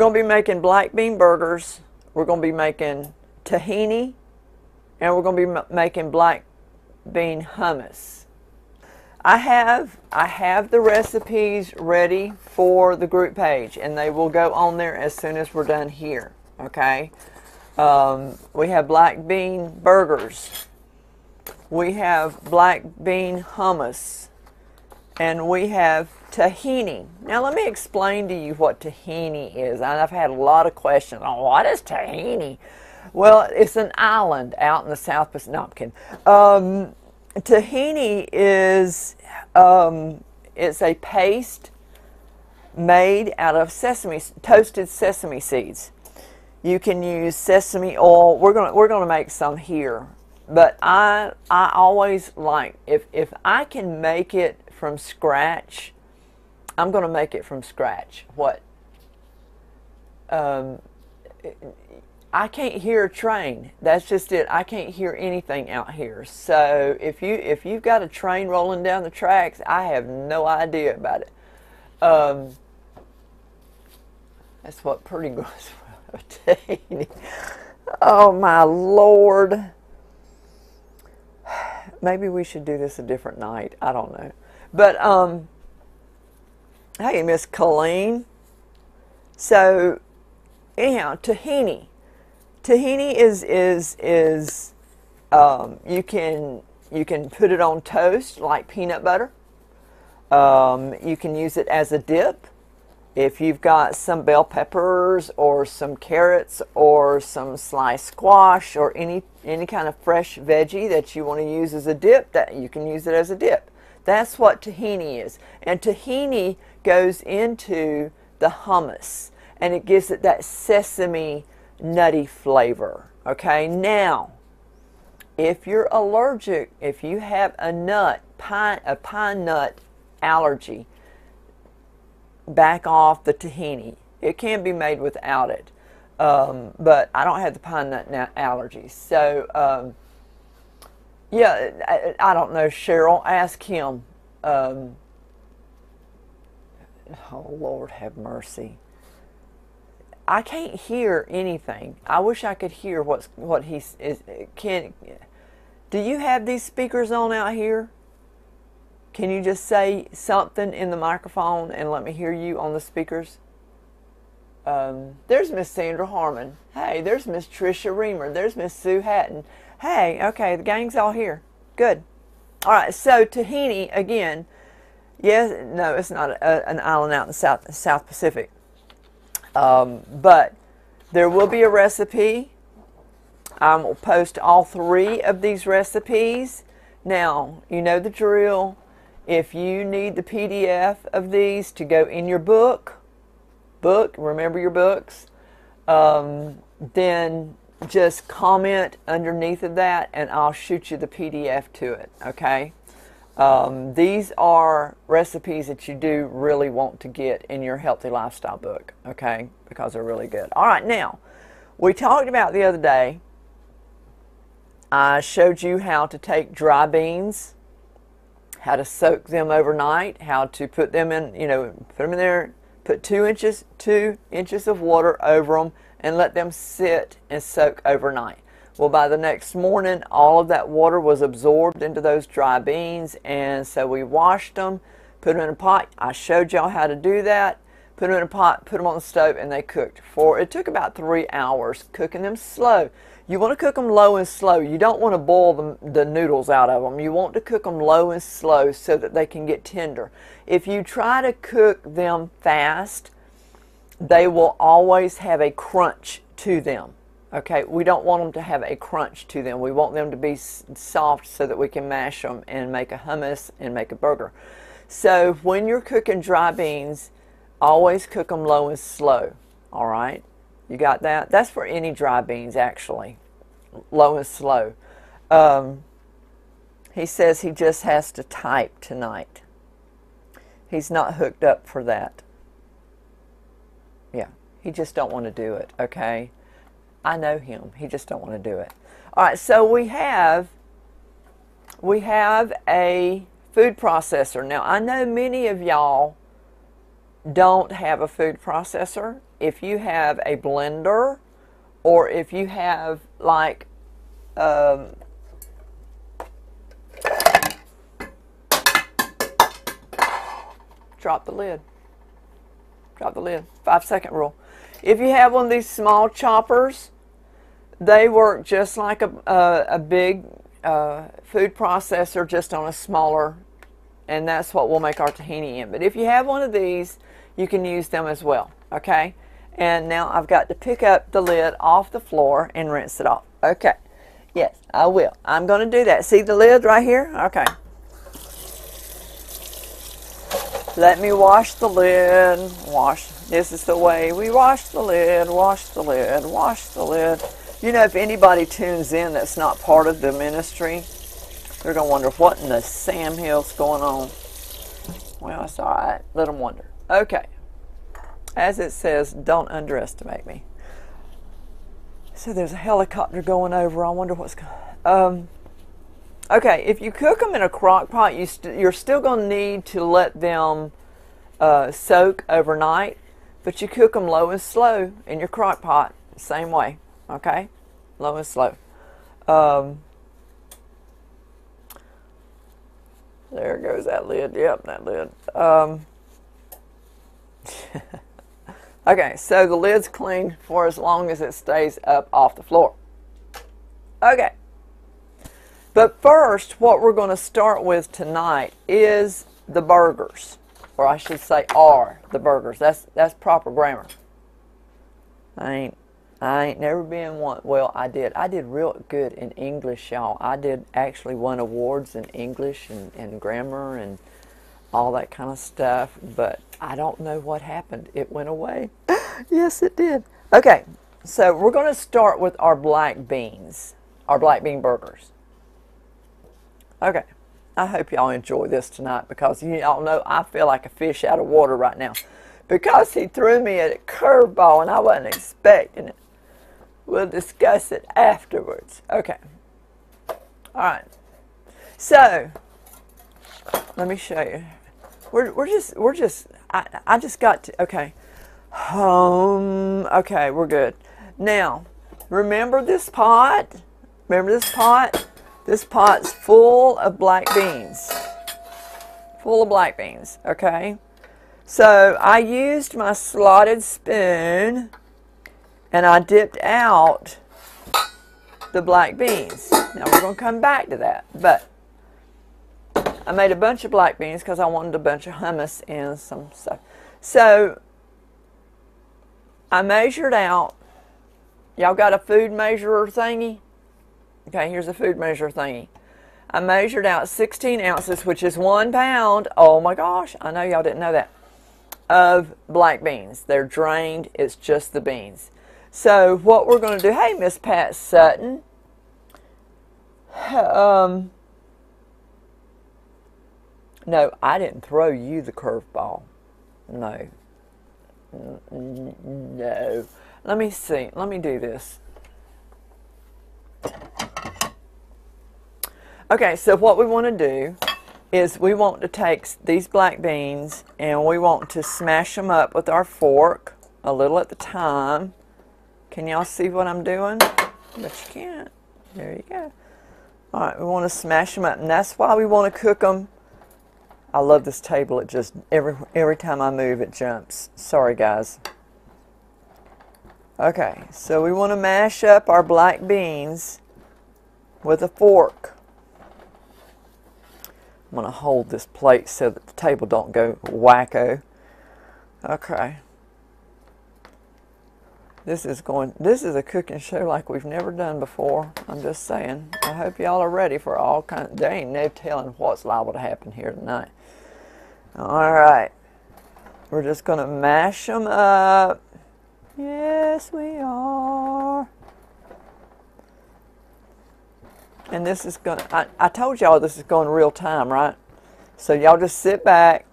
going to be making black bean burgers. We're going to be making tahini, and we're going to be making black bean hummus. I have the recipes ready for the group page, and they will go on there as soon as we're done here. Okay. We have black bean burgers. We have black bean hummus, and we have tahini. Now let me explain to you what tahini is. I've had a lot of questions on what is tahini. Well, it's an island out in the South Pacific. No, I'm kidding. Tahini is it's a paste made out of toasted sesame seeds. You can use sesame oil. We're gonna make some here, but I always like, if I can make it from scratch, I'm gonna make it from scratch. I can't hear a train. That's just it. I can't hear anything out here. So if you've got a train rolling down the tracks, I have no idea about it. That's what pretty good. Oh my Lord. Maybe we should do this a different night. I don't know. But hey, Miss Colleen. So anyhow, tahini. Tahini is you can put it on toast like peanut butter. You can use it as a dip. If you've got some bell peppers or some carrots or some sliced squash or any kind of fresh veggie that you want to use as a dip, that you can use it as a dip. That's what tahini is. And tahini goes into the hummus, and it gives it that sesame nutty flavor. Okay, now if you're allergic, if you have a pine nut allergy, back off the tahini. It can be made without it, but I don't have the pine nut allergy. So yeah, I don't know, Cheryl, ask him. Oh Lord have mercy. I can't hear anything. I wish I could hear what he is. Do you have these speakers on out here? Can you just say something in the microphone and let me hear you on the speakers? There's Miss Sandra Harmon. Hey, there's Miss Tricia Reamer. There's Miss Sue Hatton. Hey, okay, the gang's all here. Good. All right, so tahini, again, yes, no, it's not an island out in the South Pacific. But there will be a recipe. I will post all 3 of these recipes. Now, you know the drill. If you need the PDF of these to go in your book, remember your books, then just comment underneath of that and I'll shoot you the PDF to it, okay? These are recipes that you do really want to get in your healthy lifestyle book, okay? Because they're really good. All right, now, we talked about the other day, I showed you how to take dry beans, how to soak them overnight, how to put them in, put them in there, put 2 inches of water over them and let them sit and soak overnight. Well, by the next morning, all of that water was absorbed into those dry beans, and so we washed them, put them in a pot. I showed y'all how to do that. Put them in a pot, put them on the stove, and they cooked it took about 3 hours, cooking them slow. You want to cook them low and slow. You don't want to boil the noodles out of them. You want to cook them low and slow so that they can get tender. If you try to cook them fast, they will always have a crunch to them. Okay, we don't want them to have a crunch to them. We want them to be soft so that we can mash them and make a hummus and make a burger. So when you're cooking dry beans, always cook them low and slow. All right, you got that? That's for any dry beans, actually, low and slow. He says he just has to type tonight. He's not hooked up for that. Yeah, he just don't want to do it, okay? I know him. He just don't want to do it. All right, so we have a food processor. Now, I know many of y'all don't have a food processor, if you have a blender, or if you have like drop the lid. Drop the lid. 5-second rule. If you have one of these small choppers, they work just like a big food processor, just on a smaller, and that's what we'll make our tahini in. But if you have one of these, you can use them as well. Okay? And now I've got to pick up the lid off the floor and rinse it off. Okay. Yes, I will. I'm going to do that. See the lid right here? Okay. Let me wash the lid. Wash. This is the way we wash the lid, wash the lid, wash the lid. You know, if anybody tunes in that's not part of the ministry, they're going to wonder what in the Sam Hill's going on. Well, it's all right. Let them wonder. Okay. As it says, don't underestimate me. So there's a helicopter going over. I wonder what's going. Okay, if you cook them in a crock pot, you're still going to need to let them soak overnight, but you cook them low and slow in your crock pot, same way. Okay, low and slow. There goes that lid. Yep, that lid. Okay, so the lid's clean for as long as it stays up off the floor. Okay. But first, what we're going to start with tonight is the burgers. Or I should say are the burgers. That's proper grammar. I ain't never been one. Well, I did real good in English, y'all. I did actually won awards in English and grammar and all that kind of stuff, but I don't know what happened. It went away. Yes, it did. Okay, so we're going to start with our black beans, our black bean burgers. Okay, I hope y'all enjoy this tonight, because y'all know I feel like a fish out of water right now, because he threw me a curveball and I wasn't expecting it. We'll discuss it afterwards. Okay. All right. So let me show you. I just got to, okay. Okay, we're good. Now, remember this pot? Remember this pot? This pot's full of black beans. Full of black beans, okay? So I used my slotted spoon and I dipped out the black beans. Now we're going to come back to that, but I made a bunch of black beans because I wanted a bunch of hummus and some stuff. So I measured out. Y'all got a food measurer thingy? Okay, here's a food measure thingy. I measured out 16 ounces, which is 1 pound. Oh my gosh, I know y'all didn't know that. Of black beans. They're drained. It's just the beans. So what we're going to do, hey, Miss Pat Sutton. No, I didn't throw you the curveball. No. No. Let me see. Let me do this. Okay, so what we want to do is we want to take these black beans and we want to smash them up with our fork a little at the time. Can y'all see what I'm doing? But you can't. There you go. All right, we want to smash them up, and that's why we want to cook them. I love this table. It just, every time I move, it jumps. Sorry, guys. Okay, so we want to mash up our black beans with a fork. I'm going to hold this plate so that the table don't go wacko. Okay. This is a cooking show like we've never done before. I'm just saying. I hope y'all are ready for all kinds. There ain't no telling what's liable to happen here tonight. All right. We're just going to mash them up. Yes, we are. And this is going to, I told y'all this is going real time, right? So y'all just sit back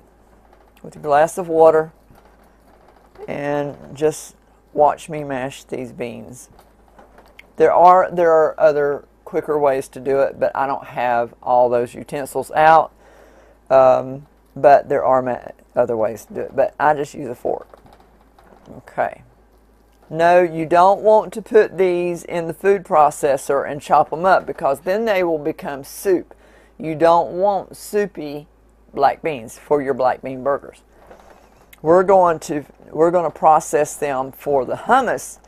with a glass of water and just watch me mash these beans. There are other quicker ways to do it, but I don't have all those utensils out. But but there are other ways to do it. But I just use a fork. Okay. No, you don't want to put these in the food processor and chop them up, because then they will become soup. You don't want soupy black beans for your black bean burgers. We're going to process them for the hummus,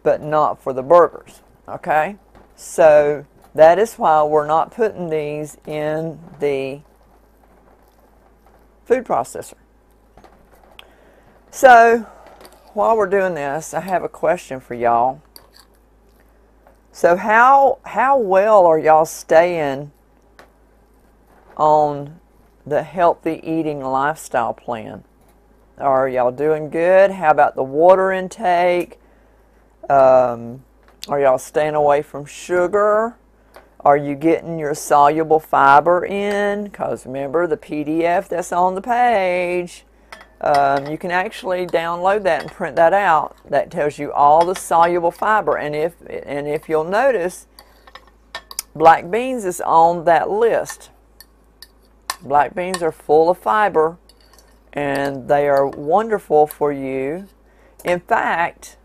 but not for the burgers. Okay? So that is why we're not putting these in the food processor. So while we're doing this, I have a question for y'all. So how well are y'all staying on the healthy eating lifestyle plan? Are y'all doing good? How about the water intake? Are y'all staying away from sugar? Are you getting your soluble fiber in? Because remember, the PDF that's on the page, you can actually download that and print that out. That tells you all the soluble fiber. And if you'll notice, black beans is on that list. Black beans are full of fiber, and they are wonderful for you. In fact,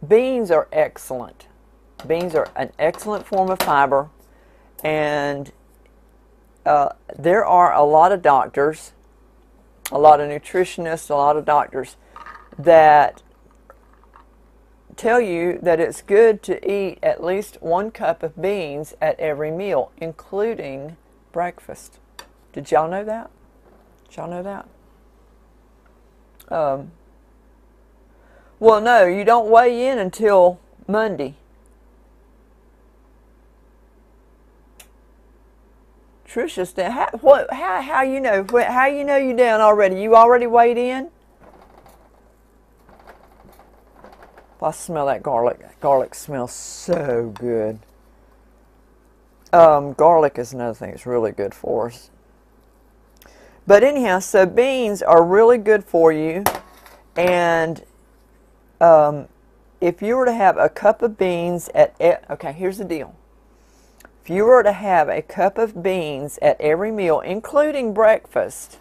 beans are excellent. Beans are an excellent form of fiber, and there are a lot of doctors, a lot of nutritionists, a lot of doctors that tell you that it's good to eat at least 1 cup of beans at every meal, including breakfast. Did y'all know that? Did y'all know that? Well, no, you don't weigh in until Monday. Trisha's down. How you know? How you know you're down already? You already weighed in? I smell that garlic. Garlic smells so good. Garlic is another thing that's really good for us. But anyhow, so beans are really good for you. And if you were to have a cup of beans okay, here's the deal. If you were to have a cup of beans at every meal, including breakfast,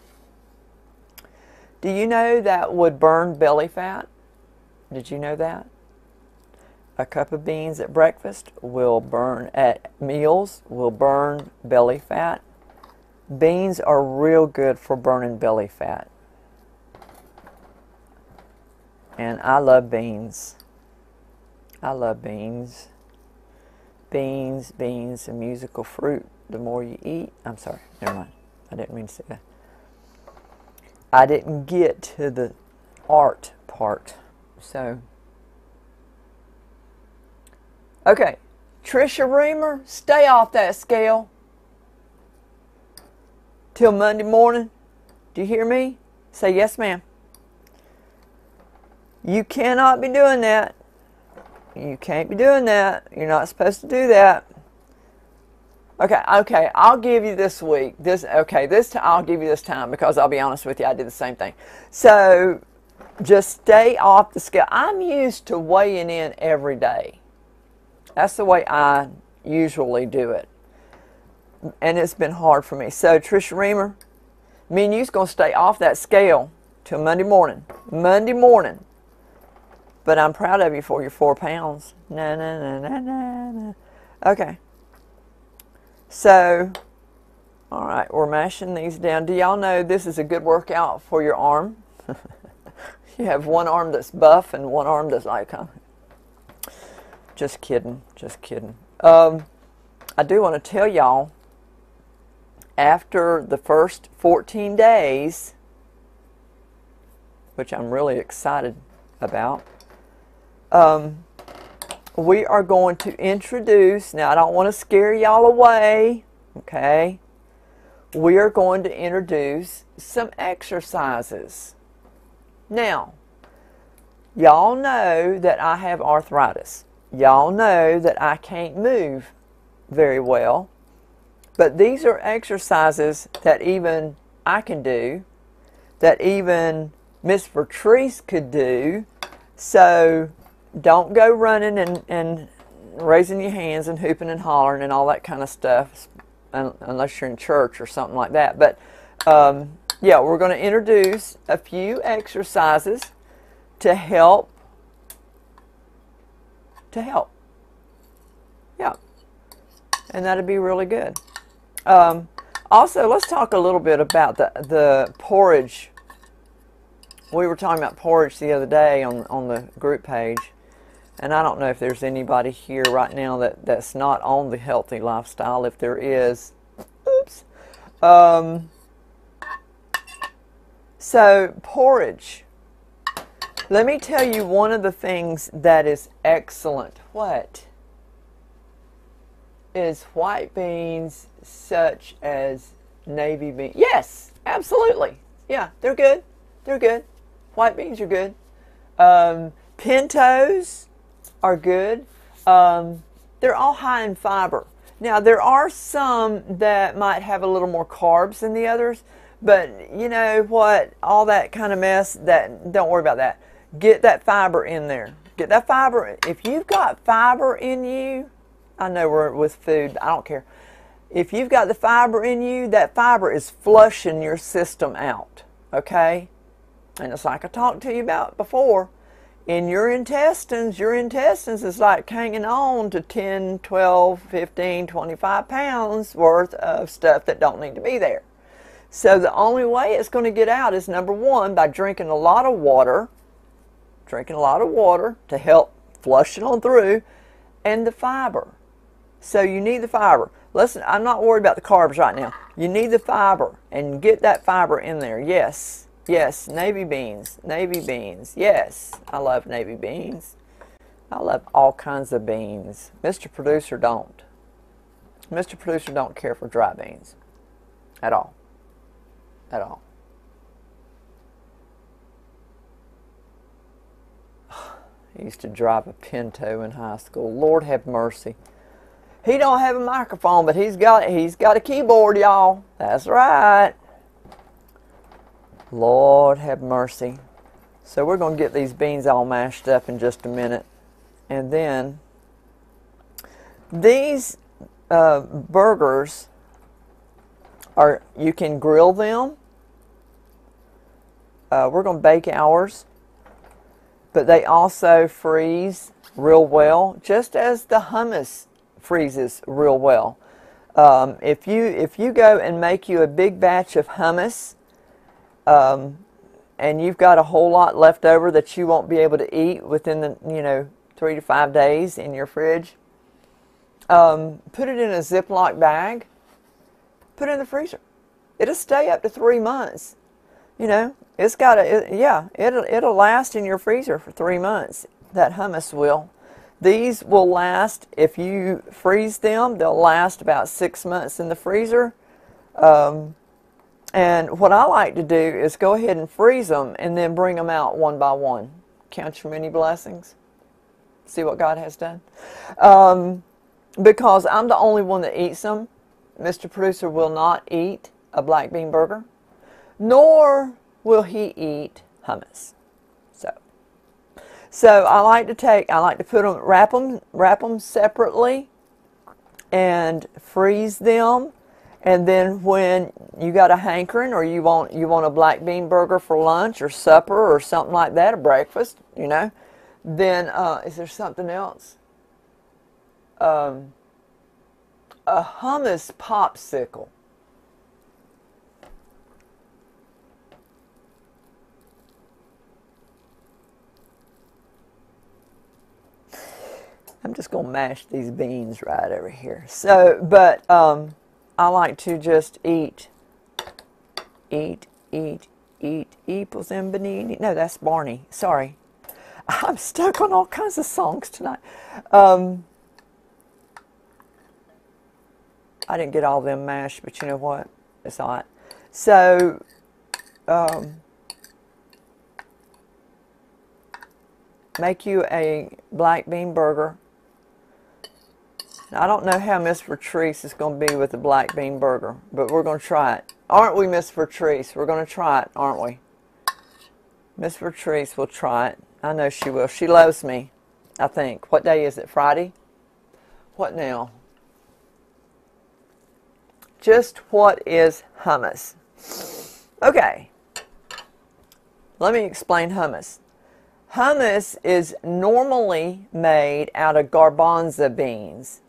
do you know that would burn belly fat? Did you know that? A cup of beans at breakfast will burn, at meals, will burn belly fat. Beans are real good for burning belly fat. And I love beans. I love beans. Beans, beans, a musical fruit. The more you eat, I'm sorry, never mind. I didn't mean to say that. I didn't get to the art part. So, okay, Trisha Reamer, stay off that scale till Monday morning. Do you hear me? Say yes, ma'am. You cannot be doing that. You can't be doing that. You're not supposed to do that. Okay, I'll give you this week. I'll give you this time, because I'll be honest with you, I did the same thing. So just stay off the scale. I'm used to weighing in every day. That's the way I usually do it. And it's been hard for me. So Trisha Reamer, me and you's going to stay off that scale till Monday morning. Monday morning. But I'm proud of you for your 4 pounds. No. Okay. So, all right, we're mashing these down. Do y'all know this is a good workout for your arm? You have one arm that's buff and one arm that's like, just kidding, just kidding. I do want to tell y'all, after the first 14 days, which I'm really excited about, we are going to introduce, now I don't want to scare y'all away, okay? We are going to introduce some exercises. Now, y'all know that I have arthritis. Y'all know that I can't move very well. But these are exercises that even I can do, that even Miss Vertrice could do. So don't go running and raising your hands and hooping and hollering and all that kind of stuff, unless you're in church or something like that. But yeah, we're going to introduce a few exercises to help. Yeah, and that'd be really good. Also, let's talk a little bit about the porridge. We were talking about porridge the other day on the group page, and I don't know if there's anybody here right now that's not on the healthy lifestyle. If there is, oops. So porridge. Let me tell you one of the things that is excellent. What? Is white beans such as navy beans. Yes, absolutely. Yeah, they're good. They're good. White beans are good. Pintos are good. They're all high in fiber. Now, there are some that might have a little more carbs than the others, but you know what? All that kind of mess, don't worry about that. Get that fiber in there. Get that fiber. If you've got fiber in you, I know we're with food, I don't care. If you've got the fiber in you, that fiber is flushing your system out, okay? And it's like I talked to you about before. In your intestines is like hanging on to 10, 12, 15, 25 pounds worth of stuff that don't need to be there. So the only way it's going to get out is, number one, by drinking a lot of water. Drinking a lot of water to help flush it on through, and the fiber. So you need the fiber. Listen, I'm not worried about the carbs right now. You need the fiber, and get that fiber in there. Yes, yes, navy beans, navy beans. Yes, I love navy beans. I love all kinds of beans. Mr. Producer don't. Mr. Producer don't care for dry beans at all. At all. He used to drive a Pinto in high school. Lord have mercy. He don't have a microphone, but he's got a keyboard, y'all. That's right. Lord have mercy. So we're going to get these beans all mashed up in just a minute. And then these burgers you can grill them. We're going to bake ours. But they also freeze real well, just as the hummus freezes real well. If you go and make you a big batch of hummus, and you've got a whole lot left over that you won't be able to eat within the 3 to 5 days in your fridge, put it in a Ziploc bag, put it in the freezer. It'll stay up to 3 months. It's got it'll last in your freezer for 3 months. That hummus will. These will last, if you freeze them, they'll last about 6 months in the freezer. And what I like to do is go ahead and freeze them and then bring them out one by one. Count your many blessings. See what God has done. Because I'm the only one that eats them. Mr. Producer will not eat a black bean burger, nor will he eat hummus. So I like to put them, wrap them separately, and freeze them. And then when you got a hankering, or you want a black bean burger for lunch or supper or something like that, or breakfast, then is there something else? A hummus popsicle. I'm just going to mash these beans right over here. So, but I like to just eat equals in Benini. No, that's Barney. Sorry. I'm stuck on all kinds of songs tonight. I didn't get all of them mashed, but you know what? It's all right. So, make you a black bean burger. Now, I don't know how Miss Patrice is going to be with the black bean burger, but we're going to try it. Aren't we, Miss Patrice? We're going to try it, aren't we? Miss Patrice will try it. I know she will. She loves me, I think. What day is it? Friday? What now? Just what is hummus? Okay, let me explain hummus. Hummus is normally made out of garbanzo beans,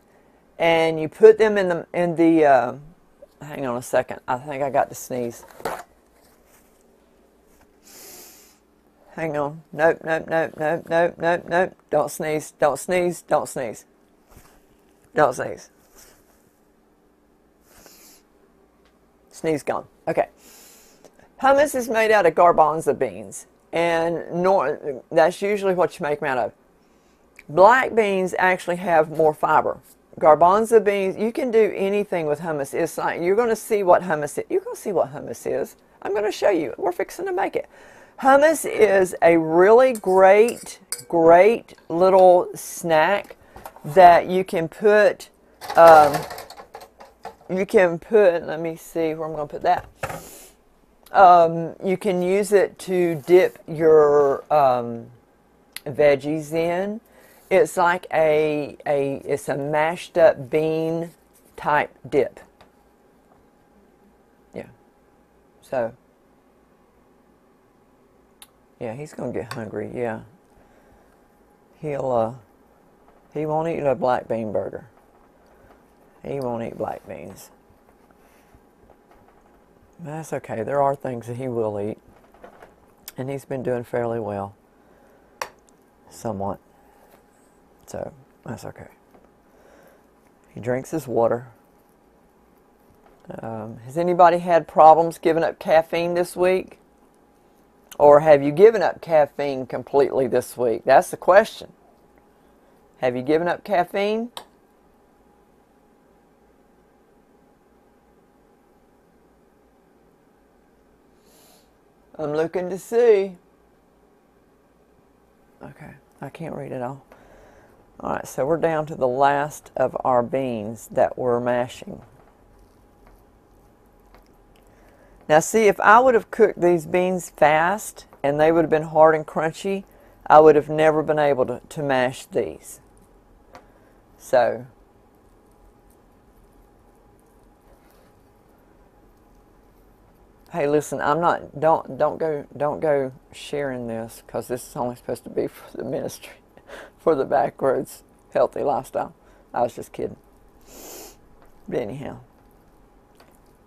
and you put them in the hang on a second, I think I got to sneeze. Hang on. Nope, nope, nope, nope, nope, nope, nope. Don't sneeze, don't sneeze, don't sneeze. Don't sneeze. Sneeze gone. Okay. Hummus is made out of garbanzo beans, and that's usually what you make them out of. Black beans actually have more fiber. Garbanzo beans, you can do anything with hummus. It's like, you're going to see what hummus is. You're going to see what hummus is. I'm going to show you. We're fixing to make it. Hummus is a really great little snack that you can put, let me see where I'm going to put that. You can use it to dip your veggies in. It's like it's a mashed up bean type dip. Yeah. So, yeah, he's going to get hungry, yeah. He won't eat a black bean burger. He won't eat black beans. That's okay. There are things that he will eat. And he's been doing fairly well. Somewhat. So, that's okay. He drinks his water. Has anybody had problems giving up caffeine this week? Or have you given up caffeine completely this week? That's the question. Have you given up caffeine? I'm looking to see. Okay, I can't read it all. Alright, so we're down to the last of our beans that we're mashing. Now see, if I would have cooked these beans fast and they would have been hard and crunchy, I would have never been able to mash these. So, hey, listen, don't go sharing this, because this is only supposed to be for the ministry, for the BackRoads healthy lifestyle. I was just kidding. But anyhow,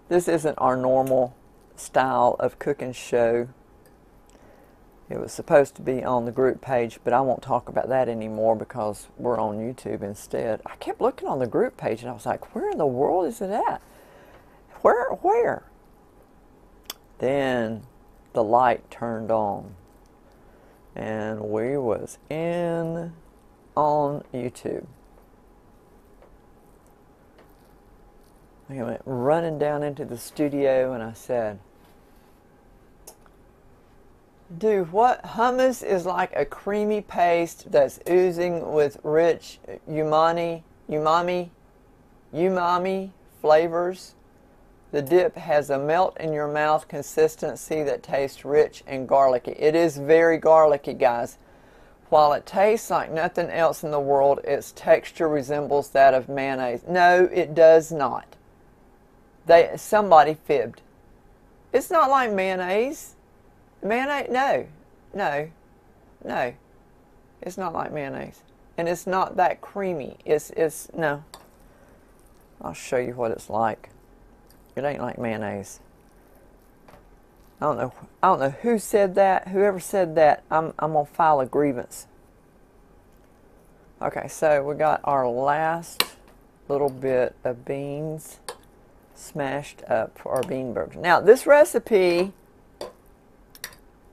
this isn't our normal style of cooking show. It was supposed to be on the group page, but I won't talk about that anymore because we're on YouTube instead. I kept looking on the group page and I was like, where in the world is it at? Where? Then the light turned on and we was on YouTube. I went running down into the studio and I said, dude, what? Hummus is like a creamy paste that's oozing with rich umami flavors. The dip has a melt in your mouth consistency that tastes rich and garlicky. It is very garlicky, guys. While it tastes like nothing else in the world, its texture resembles that of mayonnaise. No, it does not. Somebody fibbed. It's not like mayonnaise. Mayonnaise? No. It's not like mayonnaise. And it's not that creamy. No. I'll show you what it's like. It ain't like mayonnaise. I don't know who said that. Whoever said that, I'm gonna file a grievance. Okay, so we got our last little bit of beans smashed up for our bean burgers. Now, this recipe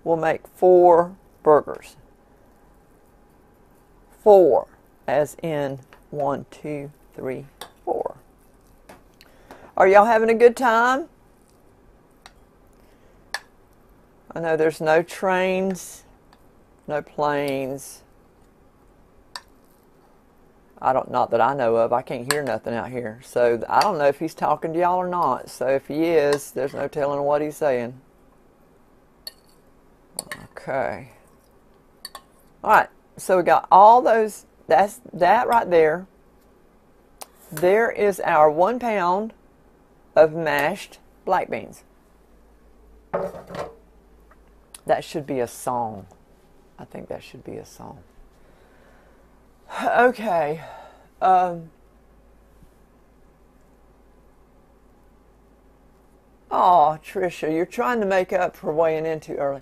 will make 4 burgers. 4, as in 1, 2, 3, 4. Are y'all having a good time? I know there's no trains, no planes. Not that I know of. I can't hear nothing out here. So I don't know if he's talking to y'all or not. So if he is, there's no telling what he's saying. Okay. Alright, so we got all those, that right there. there is our 1 pound of mashed black beans. That should be a song. I think that should be a song. Okay. Oh, Trisha, you're trying to make up for weighing in too early.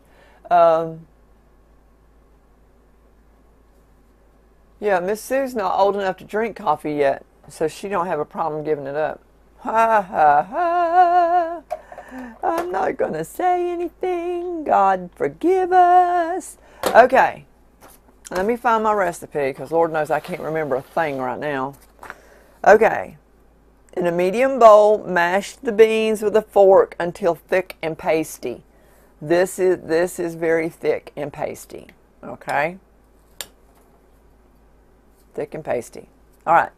Yeah, Miss Sue's not old enough to drink coffee yet, so she don't have a problem giving it up. Ha ha ha. I'm not going to say anything. God forgive us. Okay. Let me find my recipe, because Lord knows I can't remember a thing right now. Okay. In a medium bowl, mash the beans with a fork until thick and pasty. This is very thick and pasty. Okay? Thick and pasty. All right.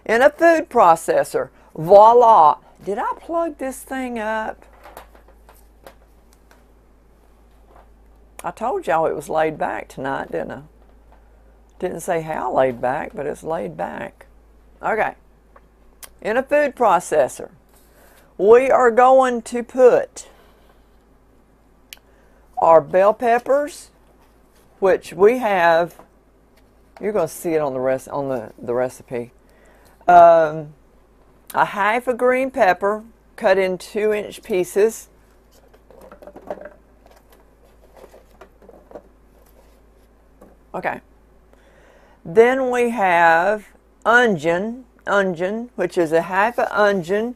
In a food processor, voila. Did I plug this thing up? I told y'all it was laid back tonight, didn't I? Didn't say how laid back, but it's laid back. Okay. In a food processor, we are going to put our bell peppers, which we have. You're going to see it on the recipe. A half a green pepper cut in 2-inch pieces. Okay. Then we have onion, which is a half an onion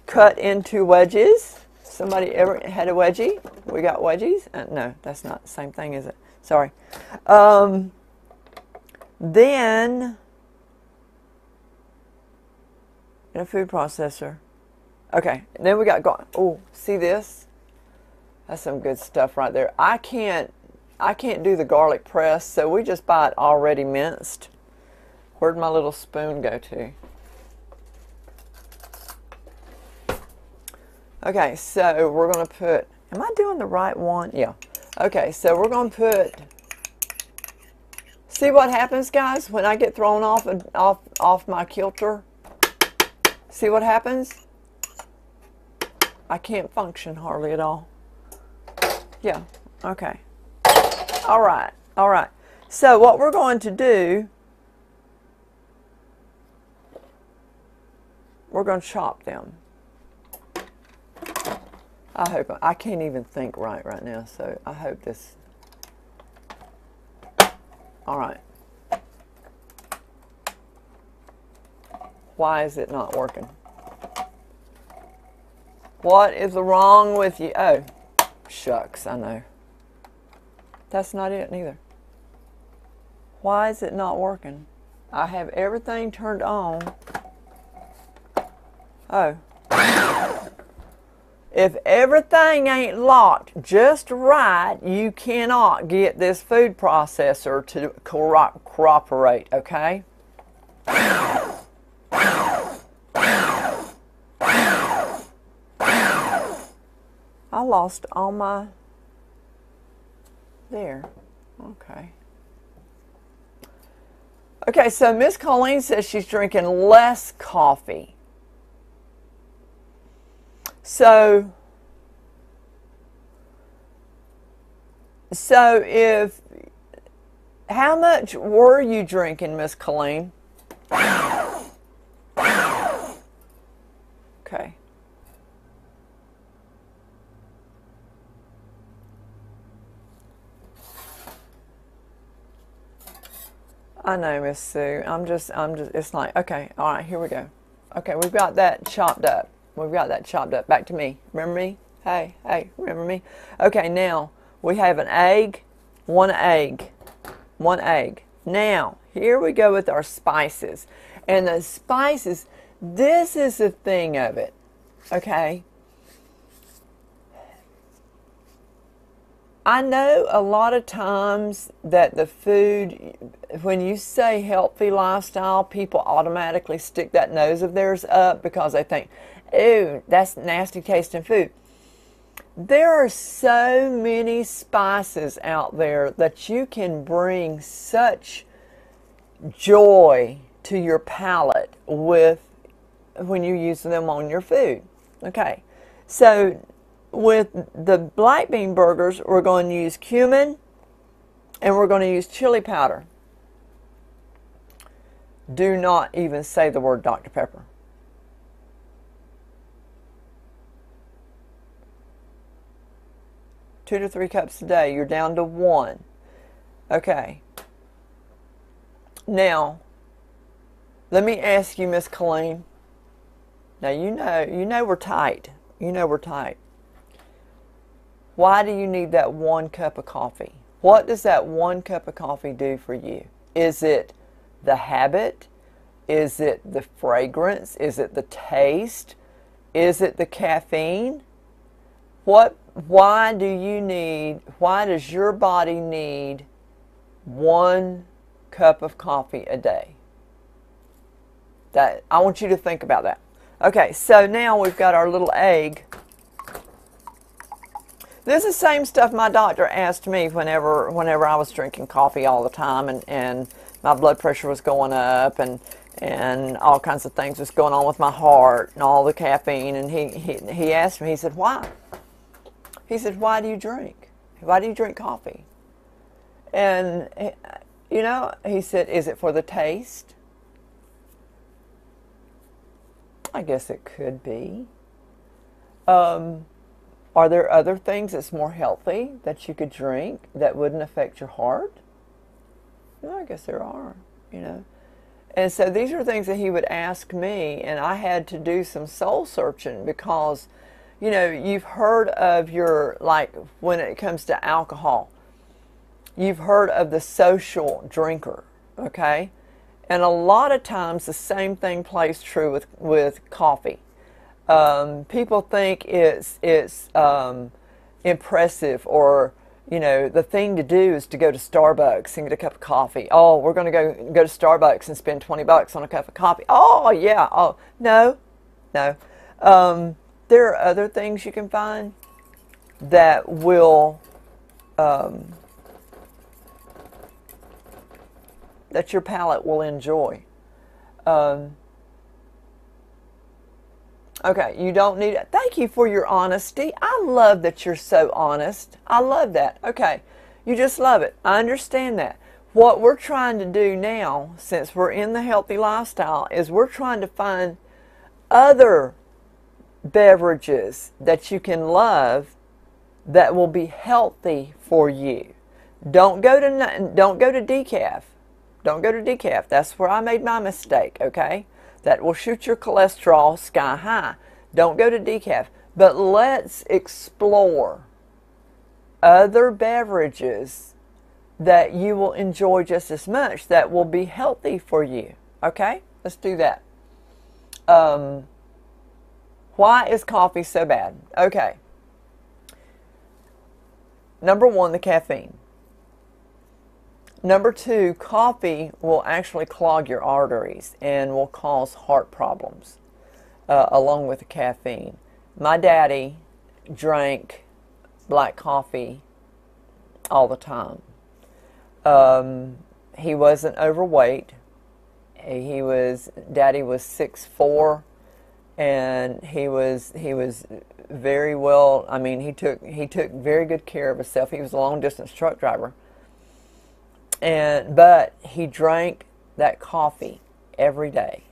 cut into wedges. Somebody ever had a wedgie? We got wedgies? No, that's not the same thing, is it? Sorry. Then, in a food processor. Okay, then we got, oh, see this? That's some good stuff right there. I can't do the garlic press, so we just buy it already minced. Where'd my little spoon go to? Okay, so we're going to put, am I doing the right one? Yeah. Okay, so we're going to put, see what happens, guys, when I get thrown off my kilter? See what happens? I can't function hardly at all. Yeah, okay. All right, all right. So what we're going to do, we're going to chop them. I can't even think right now, so I hope this, all right. Why is it not working? What is wrong with you? Oh, shucks, I know. That's not it neither. Why is it not working? I have everything turned on. Oh. If everything ain't locked just right, you cannot get this food processor to cooperate, okay? I lost all my... There. Okay. Okay, so Miss Colleen says she's drinking less coffee. So if, how much were you drinking, Miss Colleen? Okay. I know, Miss Sue. I'm just, it's like, okay, all right, here we go. Okay, we've got that chopped up. We've got that chopped up. Back to me. Remember me? Hey, remember me? Okay, now we have an egg, one egg. Now, here we go with our spices. And the spices, this is the thing of it, okay? I know a lot of times that the food, when you say healthy lifestyle, people automatically stick that nose of theirs up because they think, ooh, that's nasty tasting food. There are so many spices out there that you can bring such joy to your palate with when you use them on your food. Okay, so with the black bean burgers, we're going to use cumin and we're going to use chili powder. Do not even say the word Dr. Pepper. Two to 3 cups a day. You're down to 1. Okay. Now, let me ask you, Miss Colleen. Now you know we're tight. You know we're tight. Why do you need that 1 cup of coffee? What does that 1 cup of coffee do for you? Is it the habit? Is it the fragrance? Is it the taste? Is it the caffeine? Why does your body need 1 cup of coffee a day? I want you to think about that. Okay, so now we've got our little egg. This is the same stuff my doctor asked me whenever I was drinking coffee all the time, and my blood pressure was going up, and all kinds of things was going on with my heart and all the caffeine. And he asked me, he said, why? He said, why do you drink? Why do you drink coffee? And, you know, he said, is it for the taste? I guess it could be. Are there other things that's more healthy that you could drink that wouldn't affect your heart? No, I guess there are, you know. And so these are things that he would ask me, and I had to do some soul searching because, you know, you've heard of like when it comes to alcohol, you've heard of the social drinker, okay? And a lot of times the same thing plays true with coffee. People think it's impressive, or, you know, the thing to do is to go to Starbucks and get a cup of coffee. Oh, we're going to go to Starbucks and spend $20 on a cup of coffee. Oh, yeah. Oh, no. There are other things you can find that will, that your palate will enjoy. Okay, you don't need it. Thank you for your honesty. I love that you're so honest. I love that. Okay, you just love it. I understand that. What we're trying to do now, since we're in the healthy lifestyle, is we're trying to find other beverages that you can love that will be healthy for you. Don't go to decaf. Don't go to decaf. That's where I made my mistake, okay? That will shoot your cholesterol sky high. Don't go to decaf. But let's explore other beverages that you will enjoy just as much, that will be healthy for you. Okay? Let's do that. Why is coffee so bad? Okay. Number 1, the caffeine. Number 2, coffee will actually clog your arteries and will cause heart problems, along with the caffeine. My daddy drank black coffee all the time. He wasn't overweight. Daddy was 6'4", and he was very well. I mean, he took very good care of himself. He was a long distance truck driver. But he drank that coffee every day,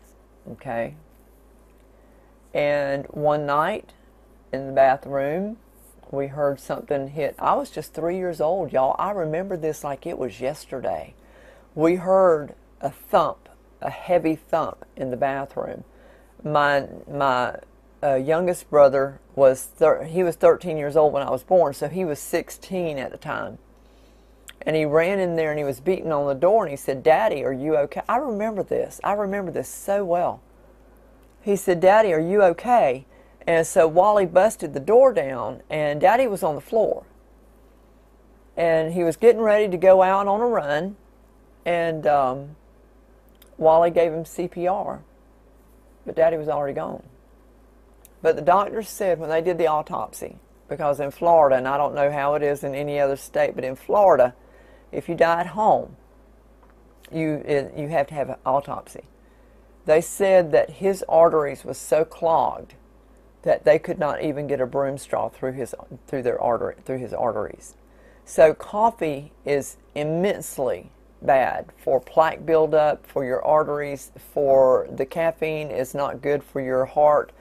okay? And one night in the bathroom, we heard something hit. I was just 3 years old, y'all. I remember this like it was yesterday. We heard a thump, a heavy thump in the bathroom. My youngest brother he was 13 years old when I was born, so he was 16 at the time. And he ran in there and he was beating on the door and he said, "Daddy, are you okay?" I remember this. I remember this so well. He said, "Daddy, are you okay?" And so Wally busted the door down and Daddy was on the floor. And he was getting ready to go out on a run, and Wally gave him CPR. But Daddy was already gone. But the doctors said when they did the autopsy, because in Florida, and I don't know how it is in any other state, but in Florida, if you die at home, you have to have an autopsy. They said that his arteries was so clogged that they could not even get a broom straw through his arteries. So coffee is immensely bad for plaque buildup, for your arteries, for the caffeine is not good for your heart.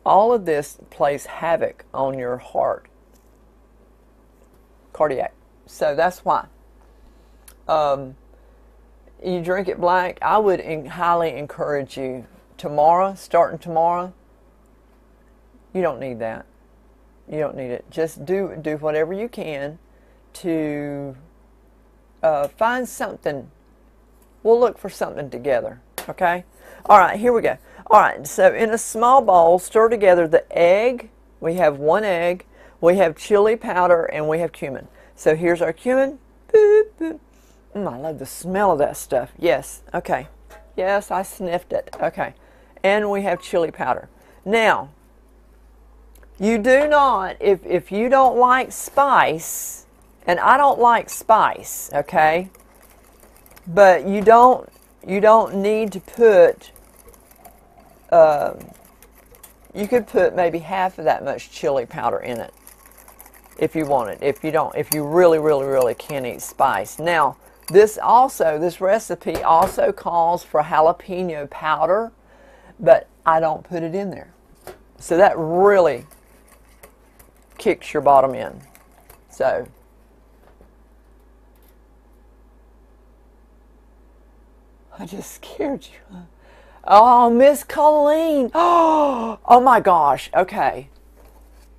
All of this plays havoc on your heart, cardiac. So that's why. You drink it black. I would highly encourage you tomorrow, starting tomorrow. You don't need that. You don't need it. Just do whatever you can to find something. We'll look for something together. Okay? All right, here we go. All right, so in a small bowl, stir together the egg. We have 1 egg. We have chili powder, and we have cumin. So here's our cumin. Boop, boop. I love the smell of that stuff. Yes, okay. Yes, I sniffed it. Okay. And we have chili powder. Now, you do not, if you don't like spice, and I don't like spice, okay? But you don't need to put, you could put maybe half of that much chili powder in it if you want it. If you really can't eat spice. Now, this recipe also calls for jalapeno powder, but I don't put it in there. So that really kicks your bottom end. So, I just scared you. Oh, Miss Colleen. Oh my gosh. Okay.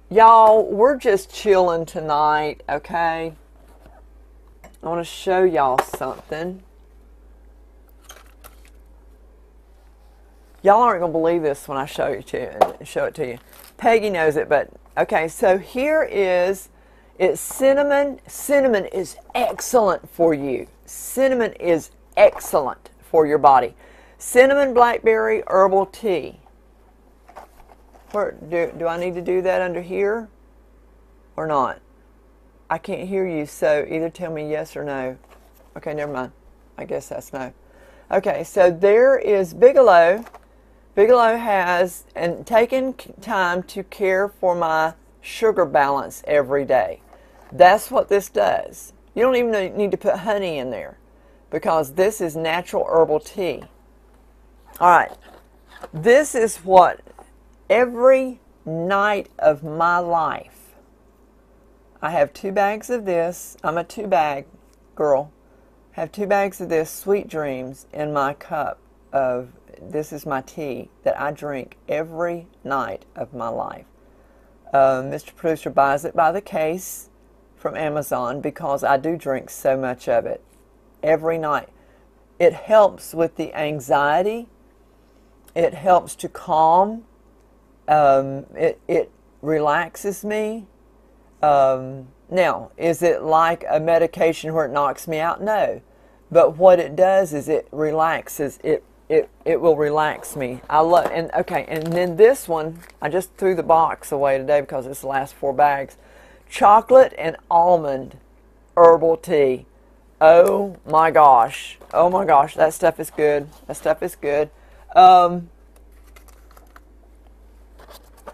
Y'all, we're just chilling tonight, okay? I want to show y'all something. Y'all aren't going to believe this when I show it to you. Peggy knows it, but okay, so here it's cinnamon. Cinnamon is excellent for you. Cinnamon is excellent for your body. Cinnamon blackberry herbal tea. Where, do I need to do that under here or not? I can't hear you, so either tell me yes or no. Okay, never mind. I guess that's no. Okay, so there is Bigelow. Bigelow has taken time to care for my sugar balance every day. That's what this does. You don't even need to put honey in there because this is natural herbal tea. All right, this is what every night of my life, I have 2 bags of this. I'm a 2-bag girl. I have 2 bags of this Sweet Dreams in my cup of, this is my tea that I drink every night of my life. Mr. Producer buys it by the case from Amazon because I do drink so much of it every night. It helps with the anxiety. It helps to calm. It relaxes me. Now, is it like a medication where it knocks me out? No. But what it does is it relaxes. It will relax me. I love, and okay, and then this one, I just threw the box away today because it's the last 4 bags. Chocolate and almond herbal tea. Oh my gosh. Oh my gosh, that stuff is good. That stuff is good.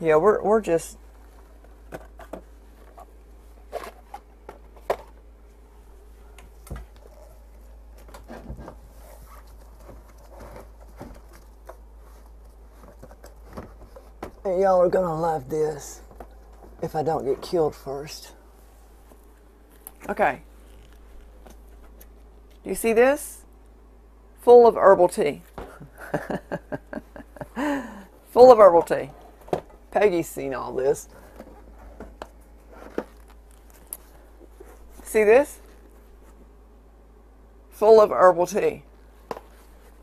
Yeah, we're just, y'all are gonna love this if I don't get killed first. Okay. Do you see this? Full of herbal tea. Full of herbal tea. Peggy's seen all this. See this? Full of herbal tea.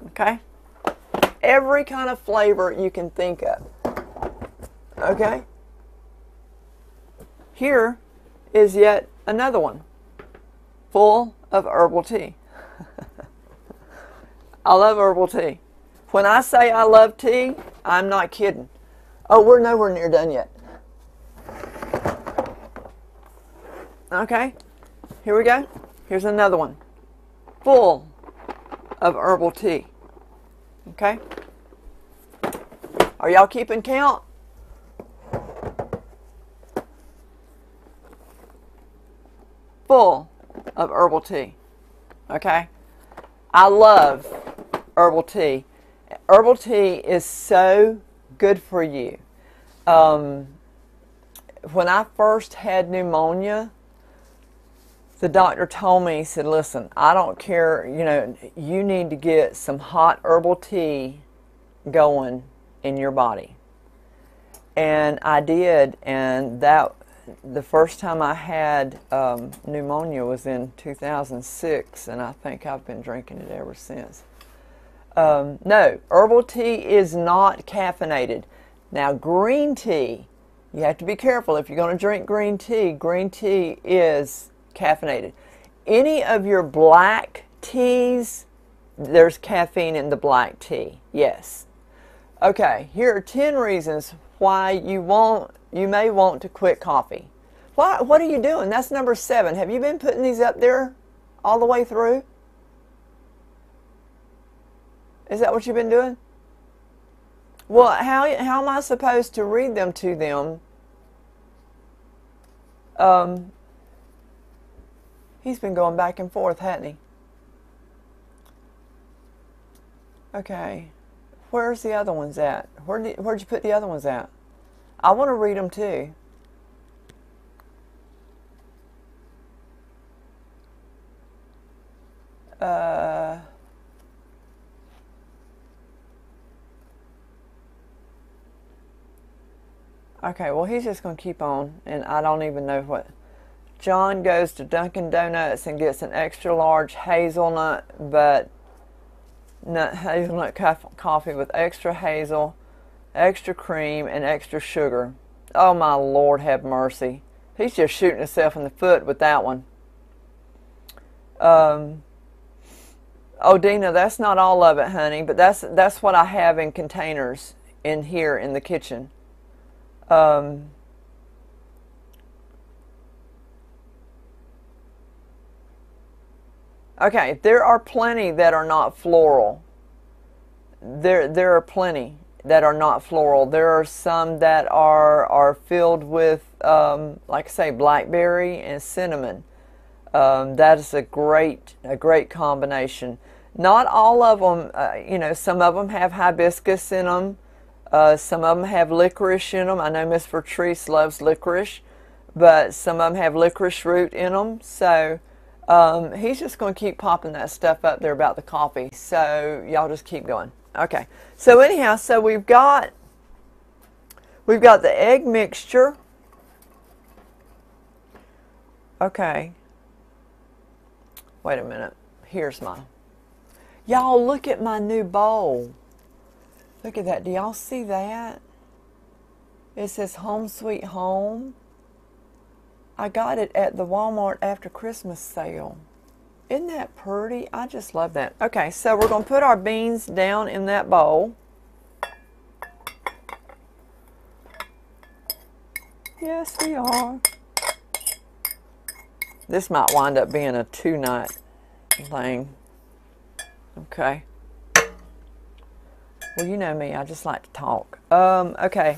Okay? Every kind of flavor you can think of. Okay? Here is yet another one. Full of herbal tea. I love herbal tea. When I say I love tea, I'm not kidding. Oh, we're nowhere near done yet. Okay, here we go. Here's another one. Full of herbal tea. Okay? Are y'all keeping count? Full of herbal tea. Okay? I love herbal tea. Herbal tea is so good for you. When I first had pneumonia, the doctor told me, he said, listen, I don't care, you know, you need to get some hot herbal tea going in your body. And I did, and that the first time I had pneumonia was in 2006, and I think I've been drinking it ever since. No, herbal tea is not caffeinated. Now, green tea, you have to be careful. If you're going to drink green tea is caffeinated. Any of your black teas, there's caffeine in the black tea. Yes. Okay, here are 10 reasons why you may want to quit coffee. What are you doing? That's number 7. Have you been putting these up there all the way through? Is that what you've been doing? Well, how am I supposed to read them to them? He's been going back and forth, hasn't he? Okay. Where's the other ones at? Where'd you put the other ones at? I want to read them too. Okay, well, he's just going to keep on, and I don't even know what. John goes to Dunkin' Donuts and gets an extra large hazelnut, hazelnut coffee with extra hazel, extra cream, and extra sugar. Oh, my Lord, have mercy. He's just shooting himself in the foot with that one. Oh, Dina, that's not all of it, honey, but that's what I have in containers in here in the kitchen. Okay, there are plenty that are not floral. There are plenty that are not floral. There are some that are filled with, like I say, blackberry and cinnamon. That is a great combination. Not all of them, you know, some of them have hibiscus in them. Some of them have licorice in them. I know Miss Vertrice loves licorice, but some of them have licorice root in them. So he's just going to keep popping that stuff up there about the coffee. So y'all just keep going. Okay. So anyhow, so we've got the egg mixture. Okay. Wait a minute. Here's my. Y'all look at my new bowl. Look at that. Do y'all see that? It says Home Sweet Home. I got it at the Walmart after Christmas sale. Isn't that pretty? I just love that. Okay, so we're going to put our beans down in that bowl. Yes, we are. This might wind up being a 2-night thing. Okay. Well, you know me, I just like to talk. Okay.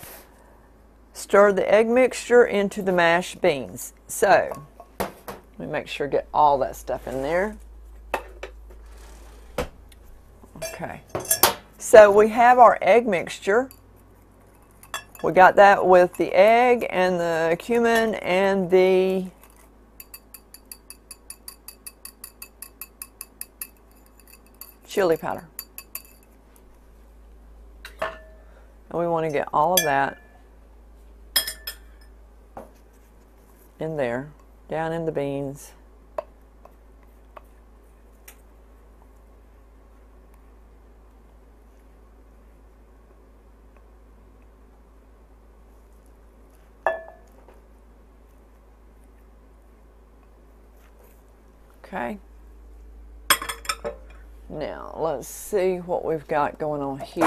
Stir the egg mixture into the mashed beans. So, let me make sure I get all that stuff in there. Okay. So, we have our egg mixture. We got that with the egg and the cumin and the chili powder. And we want to get all of that in there, down in the beans. Okay. Now, let's see what we've got going on here.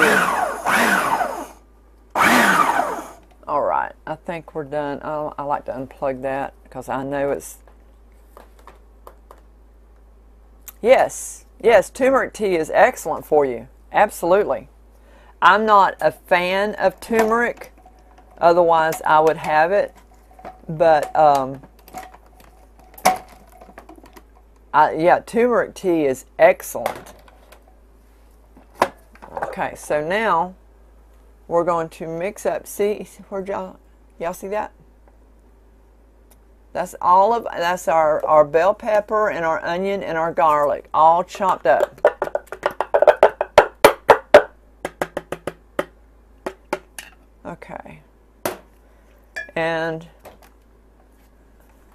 All right, I think we're done. I like to unplug that because I know it's... Yes, turmeric tea is excellent for you. Absolutely. I'm not a fan of turmeric, otherwise I would have it, but yeah, turmeric tea is excellent. Okay, so now we're going to mix up. See, where'd y'all see that? That's that's our bell pepper and our onion and our garlic all chopped up. Okay. And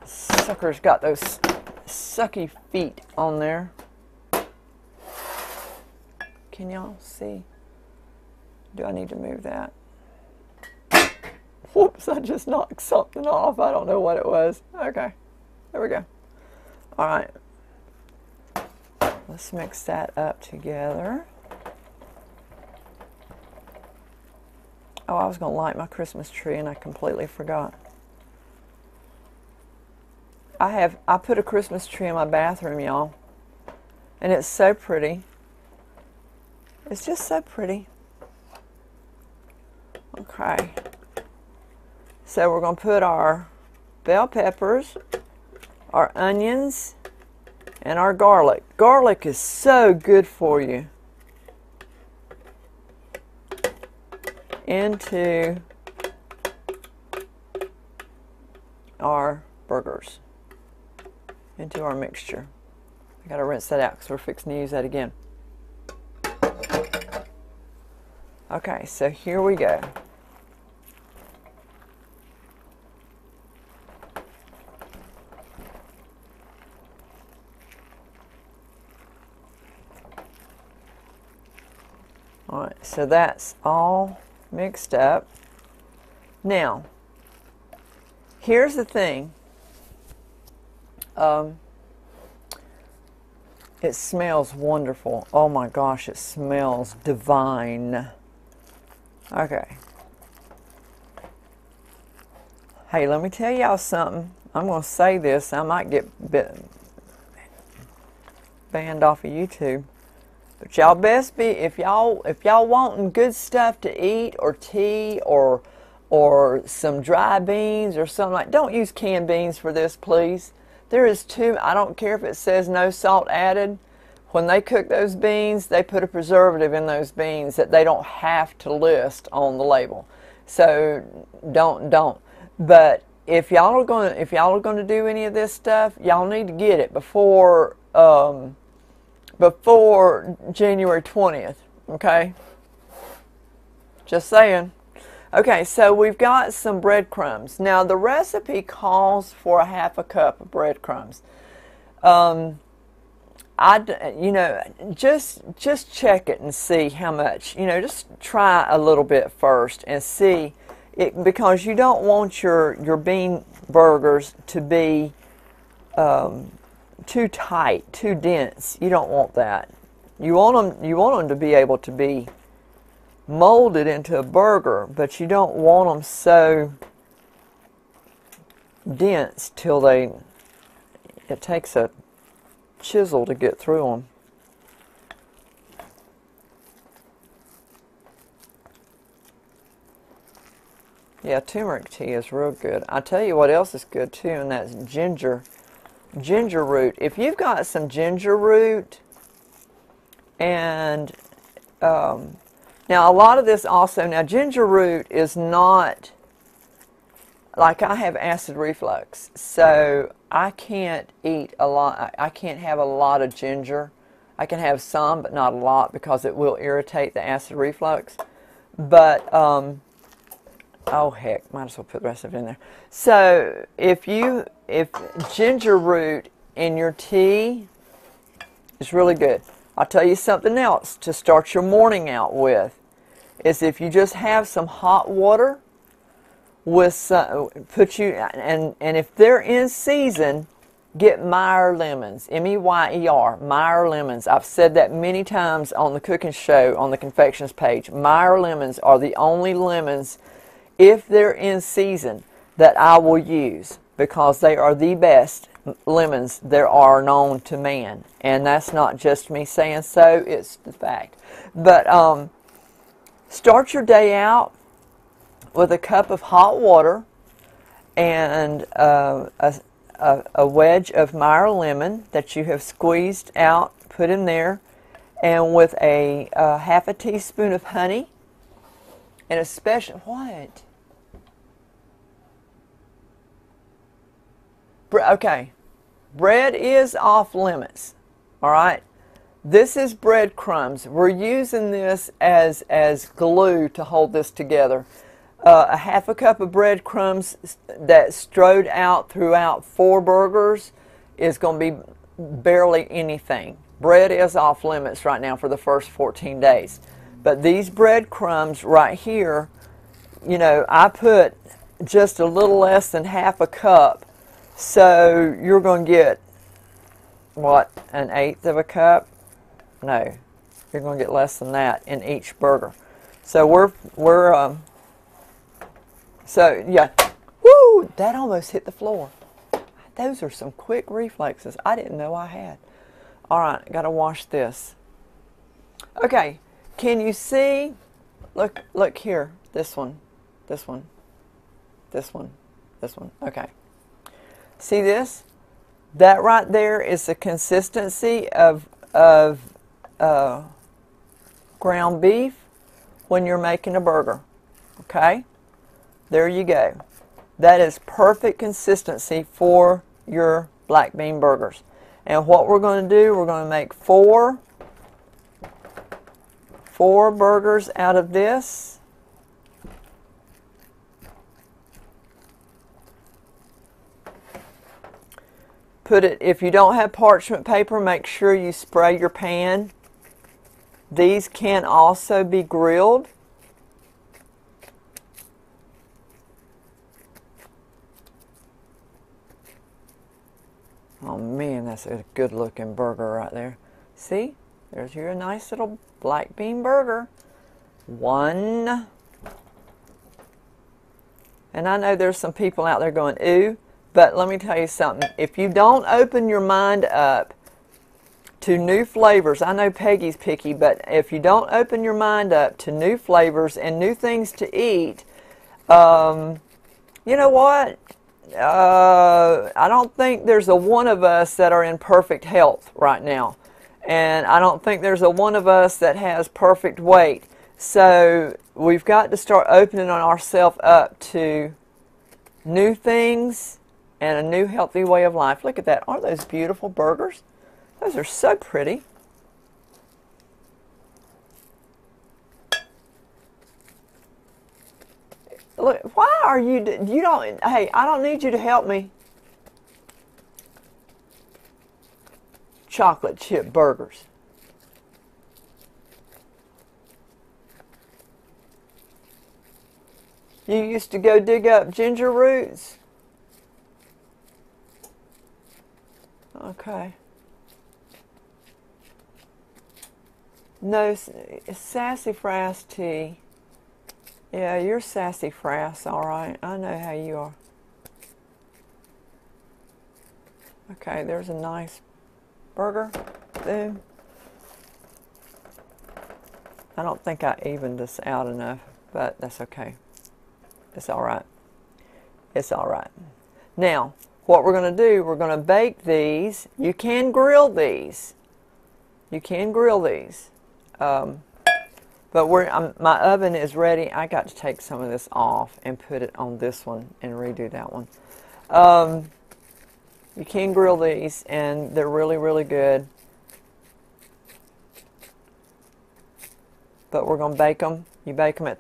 sucker's got those sucky feet on there. Can y'all see? Do I need to move that? Whoops, I just knocked something off. I don't know what it was. Okay, there we go. All right, let's mix that up together. Oh, I was going to light my Christmas tree and I completely forgot. I put a Christmas tree in my bathroom, y'all, and it's so pretty. It's just so pretty. Okay. So we're going to put our bell peppers, our onions, and our garlic. Garlic is so good for you. Into our burgers. Into our mixture. I got to rinse that out because we're fixing to use that again. Okay, so here we go. All right, so that's all mixed up. Now, here's the thing. It smells wonderful. Oh my gosh, it smells divine. Okay. Hey, let me tell y'all something. I'm going to say this. I might get banned off of YouTube. But y'all best be, if y'all wanting good stuff to eat, or tea, or some dry beans or something like, don't use canned beans for this, please. There is I don't care if it says no salt added. When they cook those beans, they put a preservative in those beans that they don't have to list on the label. So don't. But if y'all are going to do any of this stuff, y'all need to get it before January 20th, okay? Just saying. Okay, so we've got some breadcrumbs. Now, the recipe calls for a half a cup of breadcrumbs. You know, just check it and see how much. You know, just try a little bit first and see it, because you don't want your bean burgers to be too tight, too dense. You don't want that. You want them to be able to be molded into a burger, but you don't want them so dense till it takes a chisel to get through them. Yeah, turmeric tea is real good. I tell you what else is good too, and that's ginger root. If you've got some ginger root, and now a lot of this also, now ginger root is not, like I have acid reflux, so I can't eat a lot, I can't have a lot of ginger. I can have some, but not a lot, because it will irritate the acid reflux. But, oh heck, might as well put the rest of it in there. So if ginger root in your tea is really good. I'll tell you something else to start your morning out with, is if you just have some hot water with some, and if they're in season, get Meyer lemons, M-E-Y-E-R, Meyer lemons. I've said that many times on the cooking show on the Confections page. Meyer lemons are the only lemons, if they're in season, that I will use, because they are the best lemons there are known to man. And that's not just me saying so, it's the fact. But Start your day out with a cup of hot water and a wedge of Meyer lemon that you have squeezed out, put in there, and with a half a teaspoon of honey, and a special, what? Okay, bread is off limits, all right? This is breadcrumbs. We're using this as glue to hold this together. A half a cup of breadcrumbs that strode out throughout 4 burgers is going to be barely anything. Bread is off limits right now for the first 14 days. But these breadcrumbs right here, you know, I put just a little less than half a cup. So you're going to get, what, 1/8 of a cup? No, you're going to get less than that in each burger. So so yeah, woo, that almost hit the floor. Those are some quick reflexes I didn't know I had. All right, got to wash this. Okay, can you see? Look here. This one, this one, this one, this one. Okay. See this? That right there is the consistency of ground beef when you're making a burger. Okay? There you go. That is perfect consistency for your black bean burgers. And what we're going to do, we're going to make four burgers out of this. Put it, if you don't have parchment paper, make sure you spray your pan. These can also be grilled. Oh man, that's a good looking burger right there. See? There's your nice little black bean burger. One. And I know there's some people out there going, ooh, but let me tell you something. If you don't open your mind up to new flavors, I know Peggy's picky, but if you don't open your mind up to new flavors and new things to eat, you know what? I don't think there's a one of us that are in perfect health right now. And I don't think there's a one of us that has perfect weight. So we've got to start opening ourselves up to new things and a new healthy way of life. Look at that. Aren't those beautiful burgers? Those are so pretty. Look, why are you don't, hey, I don't need you to help me. Chocolate chip burgers. You used to go dig up ginger roots? Okay. No, sassafras tea. Yeah, you're sassafras, all right. I know how you are. Okay, there's a nice burger. Boom. I don't think I evened this out enough, but that's okay. It's all right. It's all right. Now, what we're going to do, we're going to bake these. You can grill these. You can grill these. But my oven is ready. I got to take some of this off and put it on this one and redo that one. You can grill these, and they're really, really good. But we're going to bake them. You bake them on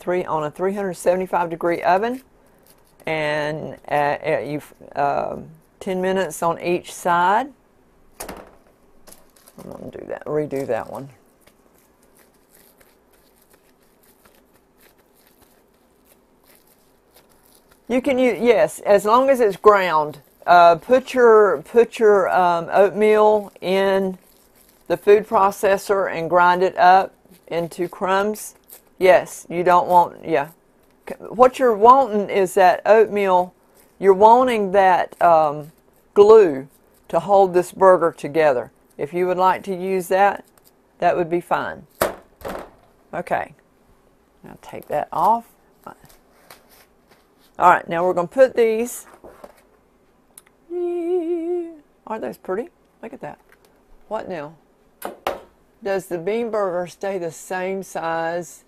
a 375-degree oven, and 10 minutes on each side. I'm going to do that. Redo that one. You can use, yes, as long as it's ground. Put your oatmeal in the food processor and grind it up into crumbs. Yes, you don't want, yeah. What you're wanting is that oatmeal, you're wanting that glue to hold this burger together. If you would like to use that, that would be fine. Okay, Now take that off. All right, now we're going to put these. Aren't those pretty? Look at that. What now? Does the bean burger stay the same size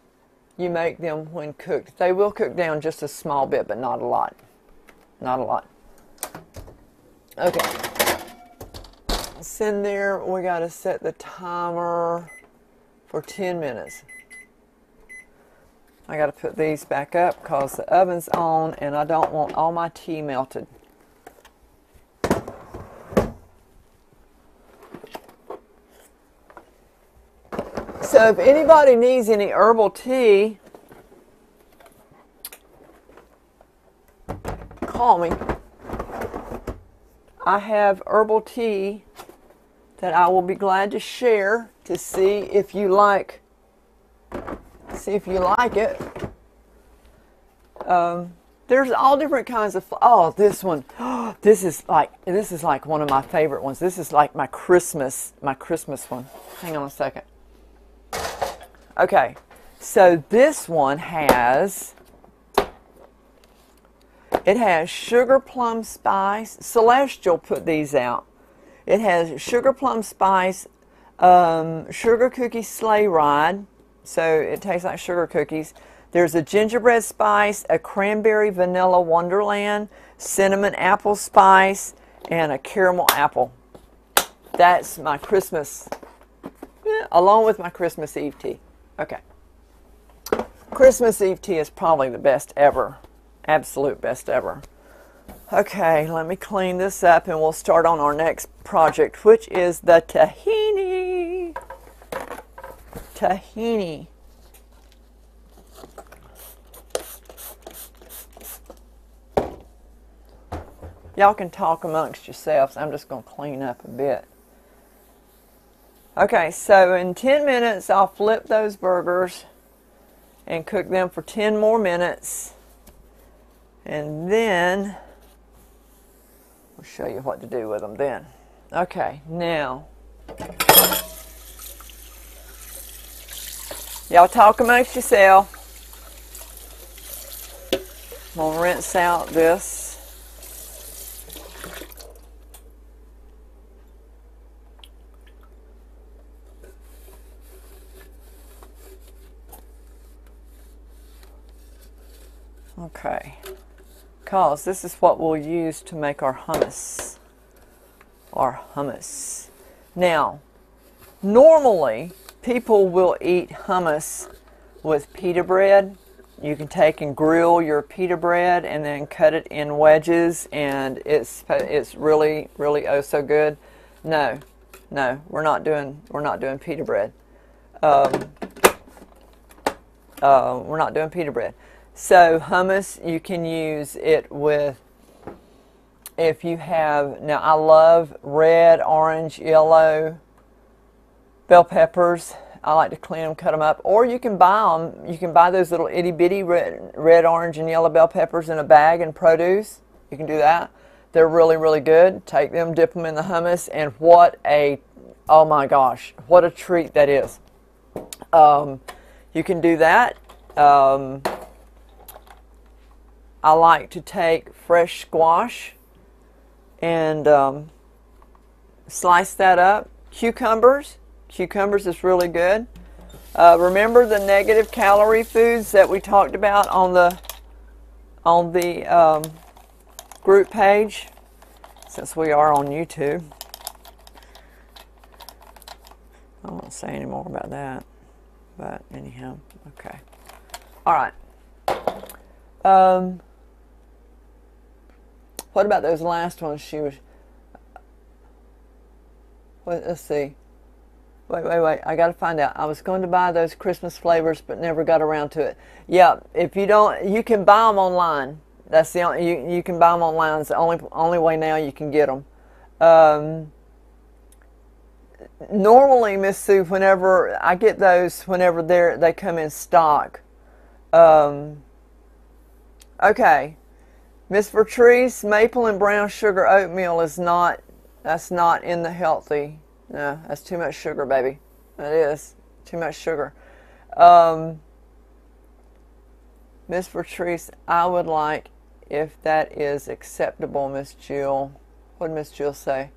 you make them when cooked? They will cook down just a small bit, but not a lot. Not a lot. Okay. It's in there. We got to set the timer for 10 minutes. I got to put these back up because the oven's on and I don't want all my tea melted. So if anybody needs any herbal tea, call me. I have herbal tea that I will be glad to share to see if you like it. There's all different kinds of, oh, this one, this is like one of my favorite ones. This is like my Christmas one. Hang on a second. Okay, so this one has, it has sugar plum spice. Celestial put these out. It has sugar plum spice, sugar cookie sleigh ride. So it tastes like sugar cookies. There's a gingerbread spice, a cranberry vanilla wonderland, cinnamon apple spice, and a caramel apple. That's my Christmas, along with my Christmas Eve tea. Okay. Christmas Eve tea is probably the best ever. Absolute best ever. Okay, let me clean this up and we'll start on our next project, which is the tahini. Tahini. Y'all can talk amongst yourselves. I'm just going to clean up a bit. Okay, so in 10 minutes, I'll flip those burgers and cook them for 10 more minutes. And then, I'll show you what to do with them then. Okay, now, y'all talk amongst yourself. I'm going to rinse out this. Okay, because this is what we'll use to make our hummus. Now, normally people will eat hummus with pita bread. You can take and grill your pita bread and then cut it in wedges, and it's really oh so good. No, we're not doing pita bread. We're not doing pita bread. So hummus, you can use it with, if you have, now I love red, orange, yellow bell peppers. I like to clean them, cut them up. Or you can buy them. You can buy those little itty bitty red, orange, and yellow bell peppers in a bag in produce. You can do that. They're really good. Take them, dip them in the hummus, and what a, oh my gosh, what a treat that is. You can do that. I like to take fresh squash and slice that up. Cucumbers is really good. Remember the negative calorie foods that we talked about on the group page, since we are on YouTube. I won't say any more about that, but anyhow, okay. All right. What about those last ones she was... let's see. Wait. I got to find out. I was going to buy those Christmas flavors, but never got around to it. Yeah, if you don't, you can buy them online. That's the only, you can buy them online. It's the only way now you can get them. Normally, Miss Sue, whenever I get those, whenever they come in stock. Okay. Miss Vertrice, maple and brown sugar oatmeal is not, that's not in the healthy. No, that's too much sugar, baby. That is too much sugar. Miss Patrice, I would like if that is acceptable, Miss Jill. What did Miss Jill say?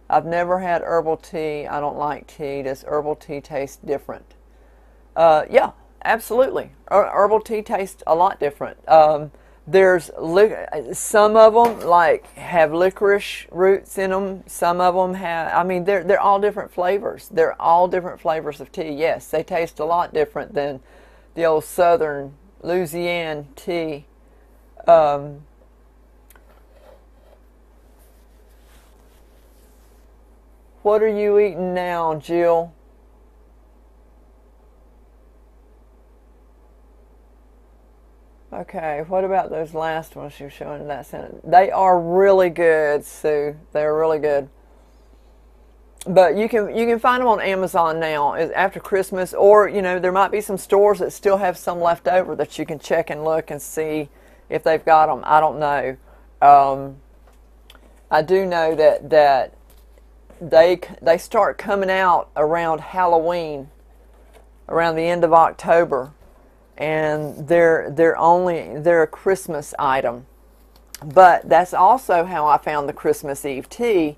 I've never had herbal tea. I don't like tea. Does herbal tea taste different? Yeah, absolutely. Herbal tea tastes a lot different. There's some of them like have licorice roots in them. Some of them have. I mean, they're all different flavors. They're all different flavors of tea. Yes, they taste a lot different than the old Southern Louisiana tea. What are you eating now, Jill? Okay, what about those last ones you were showing in that sentence? They are really good, Sue. They're really good. But you can find them on Amazon now after Christmas, or there might be some stores that still have some left over that you can check and look and see if they've got them. I don't know. I do know that they start coming out around Halloween, around the end of October, and they're a Christmas item. But that's also how I found the Christmas Eve tea,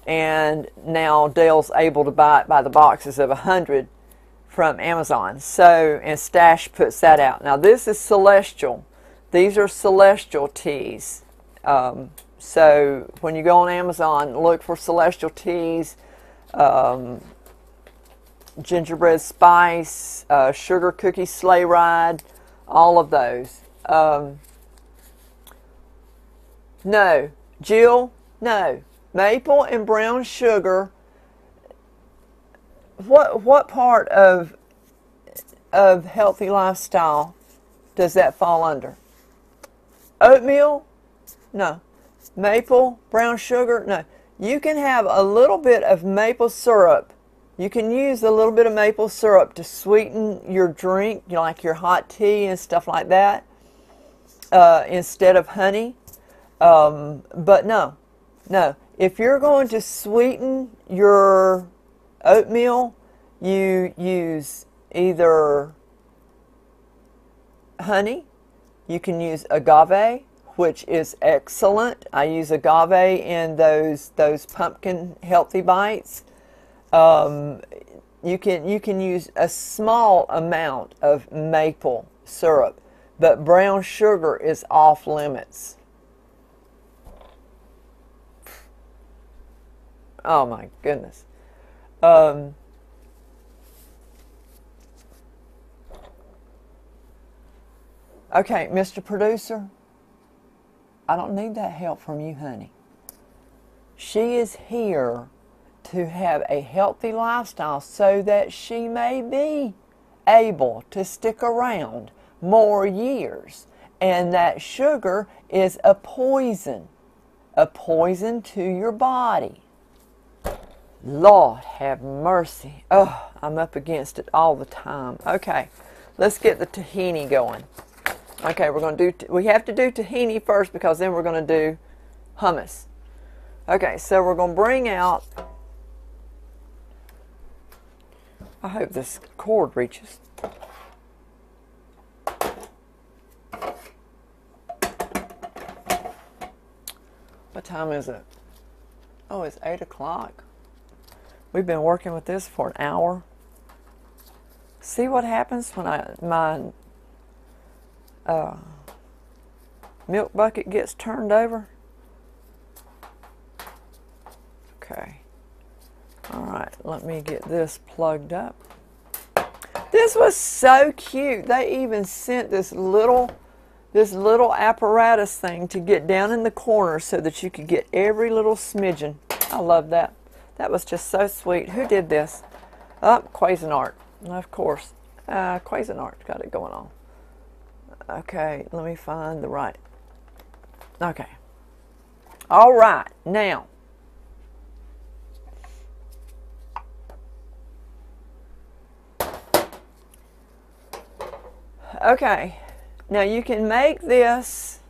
and now Dale's able to buy it by the boxes of 100 from Amazon. So, and Stash puts that out. Now this is Celestial. These are Celestial teas. So when you go on Amazon, look for Celestial teas, gingerbread spice, sugar cookie sleigh ride, all of those. No, Jill, no. Maple and brown sugar. What part of healthy lifestyle does that fall under? Oatmeal? No. Maple, brown sugar? No. You can have a little bit of maple syrup. You can use a little bit of maple syrup to sweeten your drink, like your hot tea and stuff like that, instead of honey. But no. If you're going to sweeten your oatmeal, you use either honey, you can use agave, which is excellent. I use agave in those pumpkin healthy bites. You can use a small amount of maple syrup, but brown sugar is off limits. Oh my goodness. Okay, Mr. Producer, I don't need that help from you, honey. She is here to have a healthy lifestyle so that she may be able to stick around more years. And that sugar is a poison to your body. Lord have mercy. Oh, I'm up against it all the time. Okay, let's get the tahini going. Okay, we have to do tahini first because then we're going to do hummus. Okay, so we're going to bring out, I hope this cord reaches. What time is it? Oh, it's 8 o'clock. We've been working with this for an hour. See what happens when my milk bucket gets turned over? Okay. Alright, let me get this plugged up. This was so cute. They even sent this little apparatus thing to get down in the corner so that you could get every little smidgen. I love that. That was just so sweet. Who did this? Oh, Cuisinart. Of course. Cuisinart's got it going on. Okay, let me find the right. Okay. All right, now. Okay, now you can make this.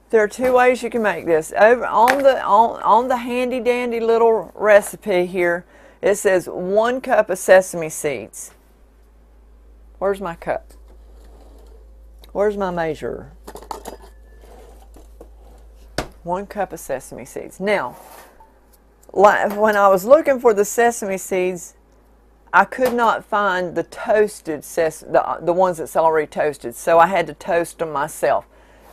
There are two ways you can make this. Over on the handy dandy little recipe here, it says 1 cup of sesame seeds. Where's my cup? Where's my measure? 1 cup of sesame seeds. Now, when I was looking for the sesame seeds, I could not find the toasted the ones that's already toasted, so I had to toast them myself.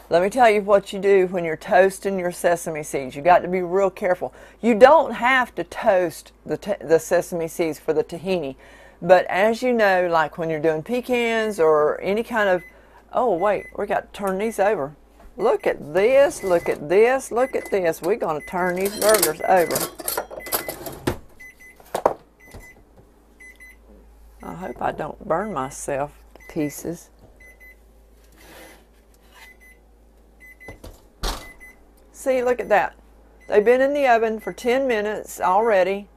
Let me tell you what you do when you're toasting your sesame seeds. You got to be real careful. You don't have to toast the sesame seeds for the tahini, but as you know, like when you're doing pecans or any kind of, oh wait, we got to turn these over. Look at this, look at this, look at this. We're going to turn these burgers over. I hope I don't burn myself to pieces. See, look at that. They've been in the oven for 10 minutes already.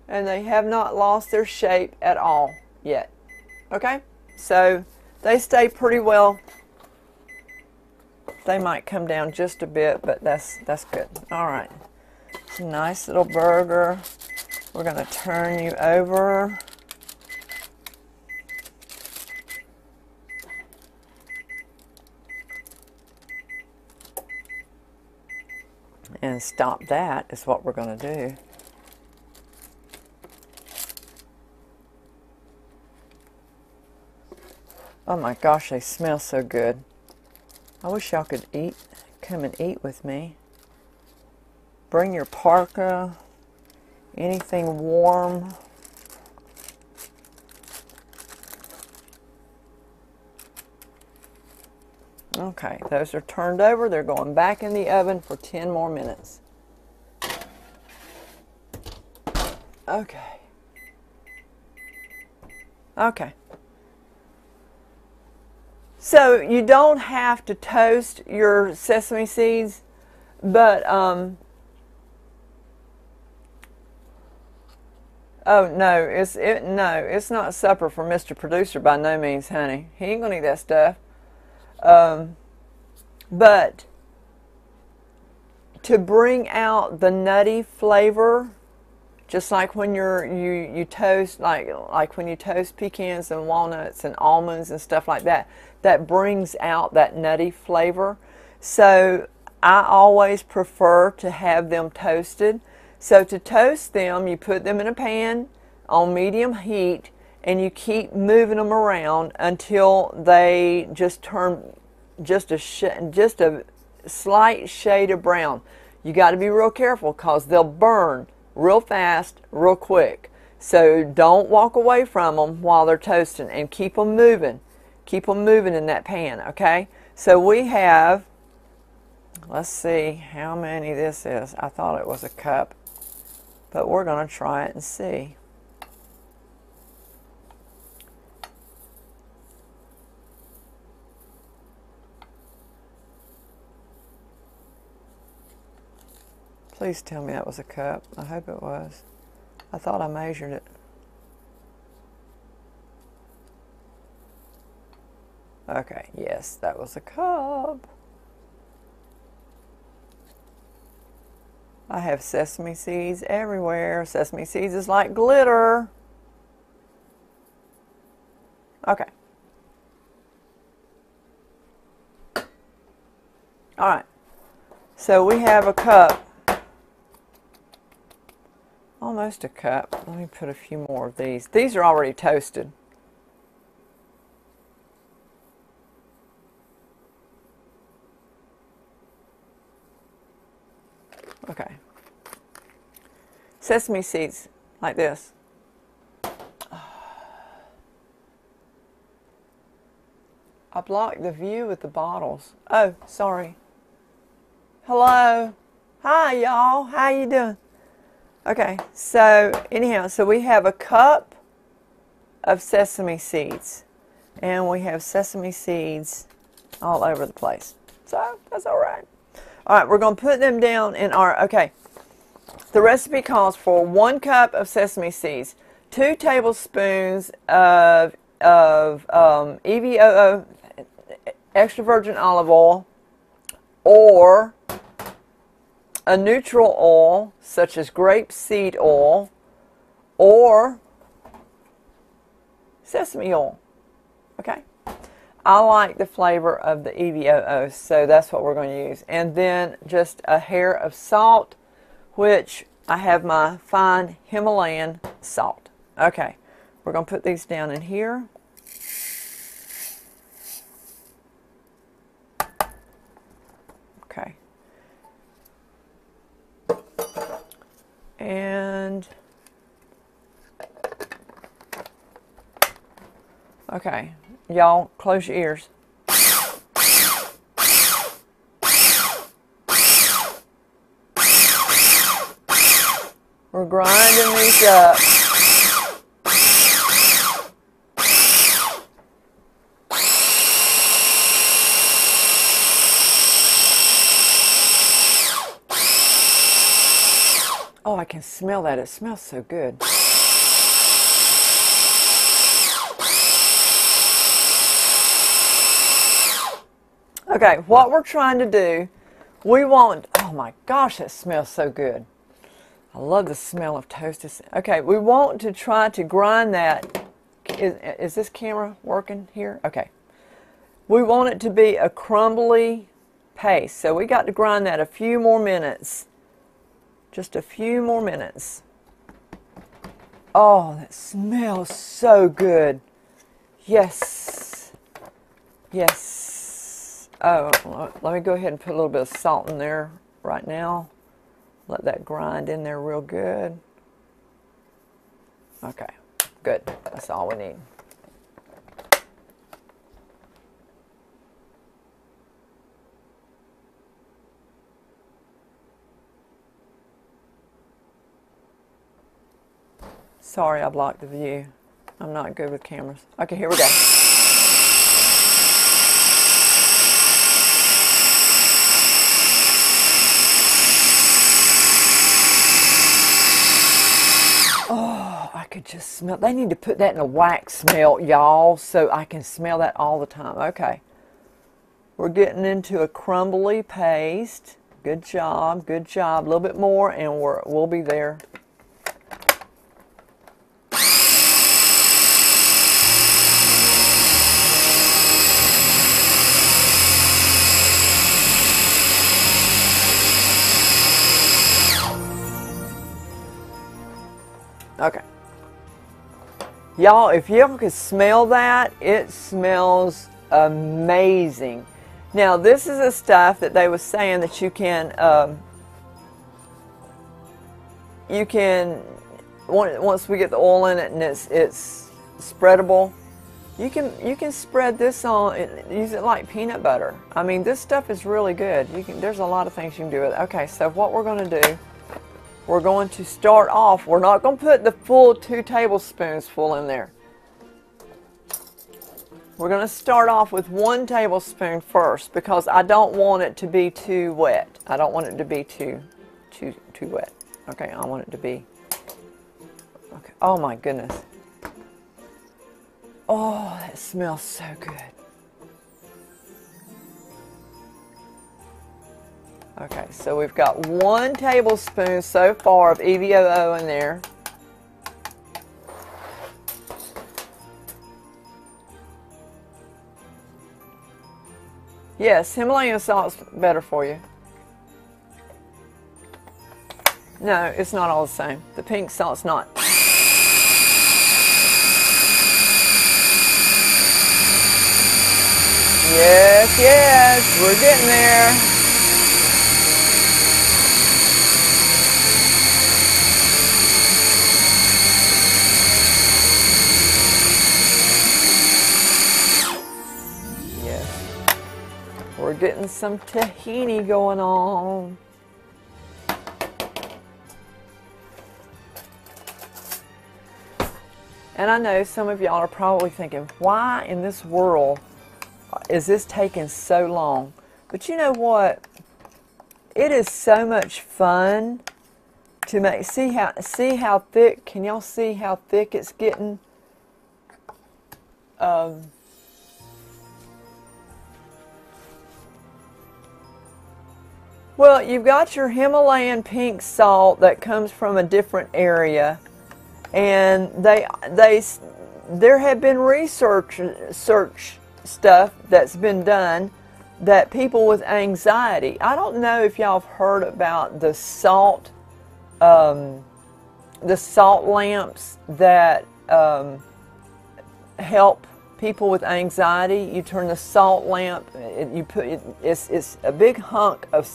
And they have not lost their shape at all yet. Okay? So they stay pretty well. They might come down just a bit, but that's good. All right. It's a nice little burger. We're going to turn you over. And stop that is what we're going to do. Oh my gosh, they smell so good. I wish y'all could come and eat with me. Bring your parka, anything warm. Okay, those are turned over. They're going back in the oven for 10 more minutes. Okay. Okay. So you don't have to toast your sesame seeds, but oh no, it's not supper for Mr. Producer by no means, honey. He ain't gonna eat that stuff. But to bring out the nutty flavor, just like when you toast, like when you toast pecans and walnuts and almonds and stuff like that, that brings out that nutty flavor. So I always prefer to have them toasted. So to toast them, you put them in a pan on medium heat and you keep moving them around until they just turn just a slight shade of brown. You got to be real careful because they'll burn real fast, real quick. So don't walk away from them while they're toasting and keep them moving. Keep them moving in that pan, okay? So we have, let's see how many this is. I thought it was a cup, but we're going to try it and see. Please tell me that was a cup. I hope it was. I thought I measured it. Okay, yes, that was a cup. I have sesame seeds everywhere. Sesame seeds is like glitter. Okay. All right. So we have a cup. Almost a cup. Let me put a few more of these. These are already toasted. Okay. Sesame seeds, like this. I blocked the view with the bottles. Oh, sorry. Hello. Hi, y'all. How you doing? Okay, so anyhow, so we have a cup of sesame seeds. And we have sesame seeds all over the place. So, that's all right. All right, we're going to put them down in our, okay, the recipe calls for 1 cup of sesame seeds, 2 tablespoons of EVOO, extra virgin olive oil, or a neutral oil, such as grapeseed oil, or sesame oil. Okay. I like the flavor of the EVOO, so that's what we're going to use. And then just a hair of salt, which I have my fine Himalayan salt. Okay, we're going to put these down in here. Okay. And okay, y'all close your ears. We're grinding these up. Oh, I can smell that. It smells so good. Okay, what we're trying to do, we want, oh my gosh, that smells so good. I love the smell of toasted. Okay, we want to try to grind that. Is this camera working here? Okay. We want it to be a crumbly paste. So we got to grind that a few more minutes. Just a few more minutes. Oh, that smells so good. Yes. Yes. Oh, let me go ahead and put a little bit of salt in there right now. Let that grind in there real good. Okay, good. That's all we need. Sorry, I blocked the view. I'm not good with cameras. Okay, here we go. Oh, I could just smell. They need to put that in a wax melt, y'all, so I can smell that all the time. Okay. We're getting into a crumbly paste. Good job, good job. A little bit more and we'll be there. Okay. Y'all, if you could smell that, it smells amazing. Now, this is the stuff that they were saying that you can once we get the oil in it and it's spreadable, you can spread this on, use it like peanut butter. I mean, this stuff is really good. There's a lot of things you can do with it. Okay, so what we're going to do, we're going to start off. We're not going to put the full 2 tablespoons full in there. We're going to start off with 1 tablespoon first because I don't want it to be too wet. I don't want it to be too wet. Okay, I want it to be. Okay. Oh my goodness. Oh, that smells so good. Okay, so we've got 1 tablespoon so far of EVOO in there. Yes, Himalayan salt's better for you. No, it's not all the same. The pink salt's not. Yes, yes, we're getting there. We're getting some tahini going on. And I know some of y'all are probably thinking, why in this world is this taking so long? But you know what? It is so much fun to make. See how thick? Can y'all see how thick it's getting? Well, you've got your Himalayan pink salt that comes from a different area, and there have been research stuff that's been done that people with anxiety, I don't know if y'all have heard about the salt lamps that help people with anxiety. You turn the salt lamp, it's a big hunk of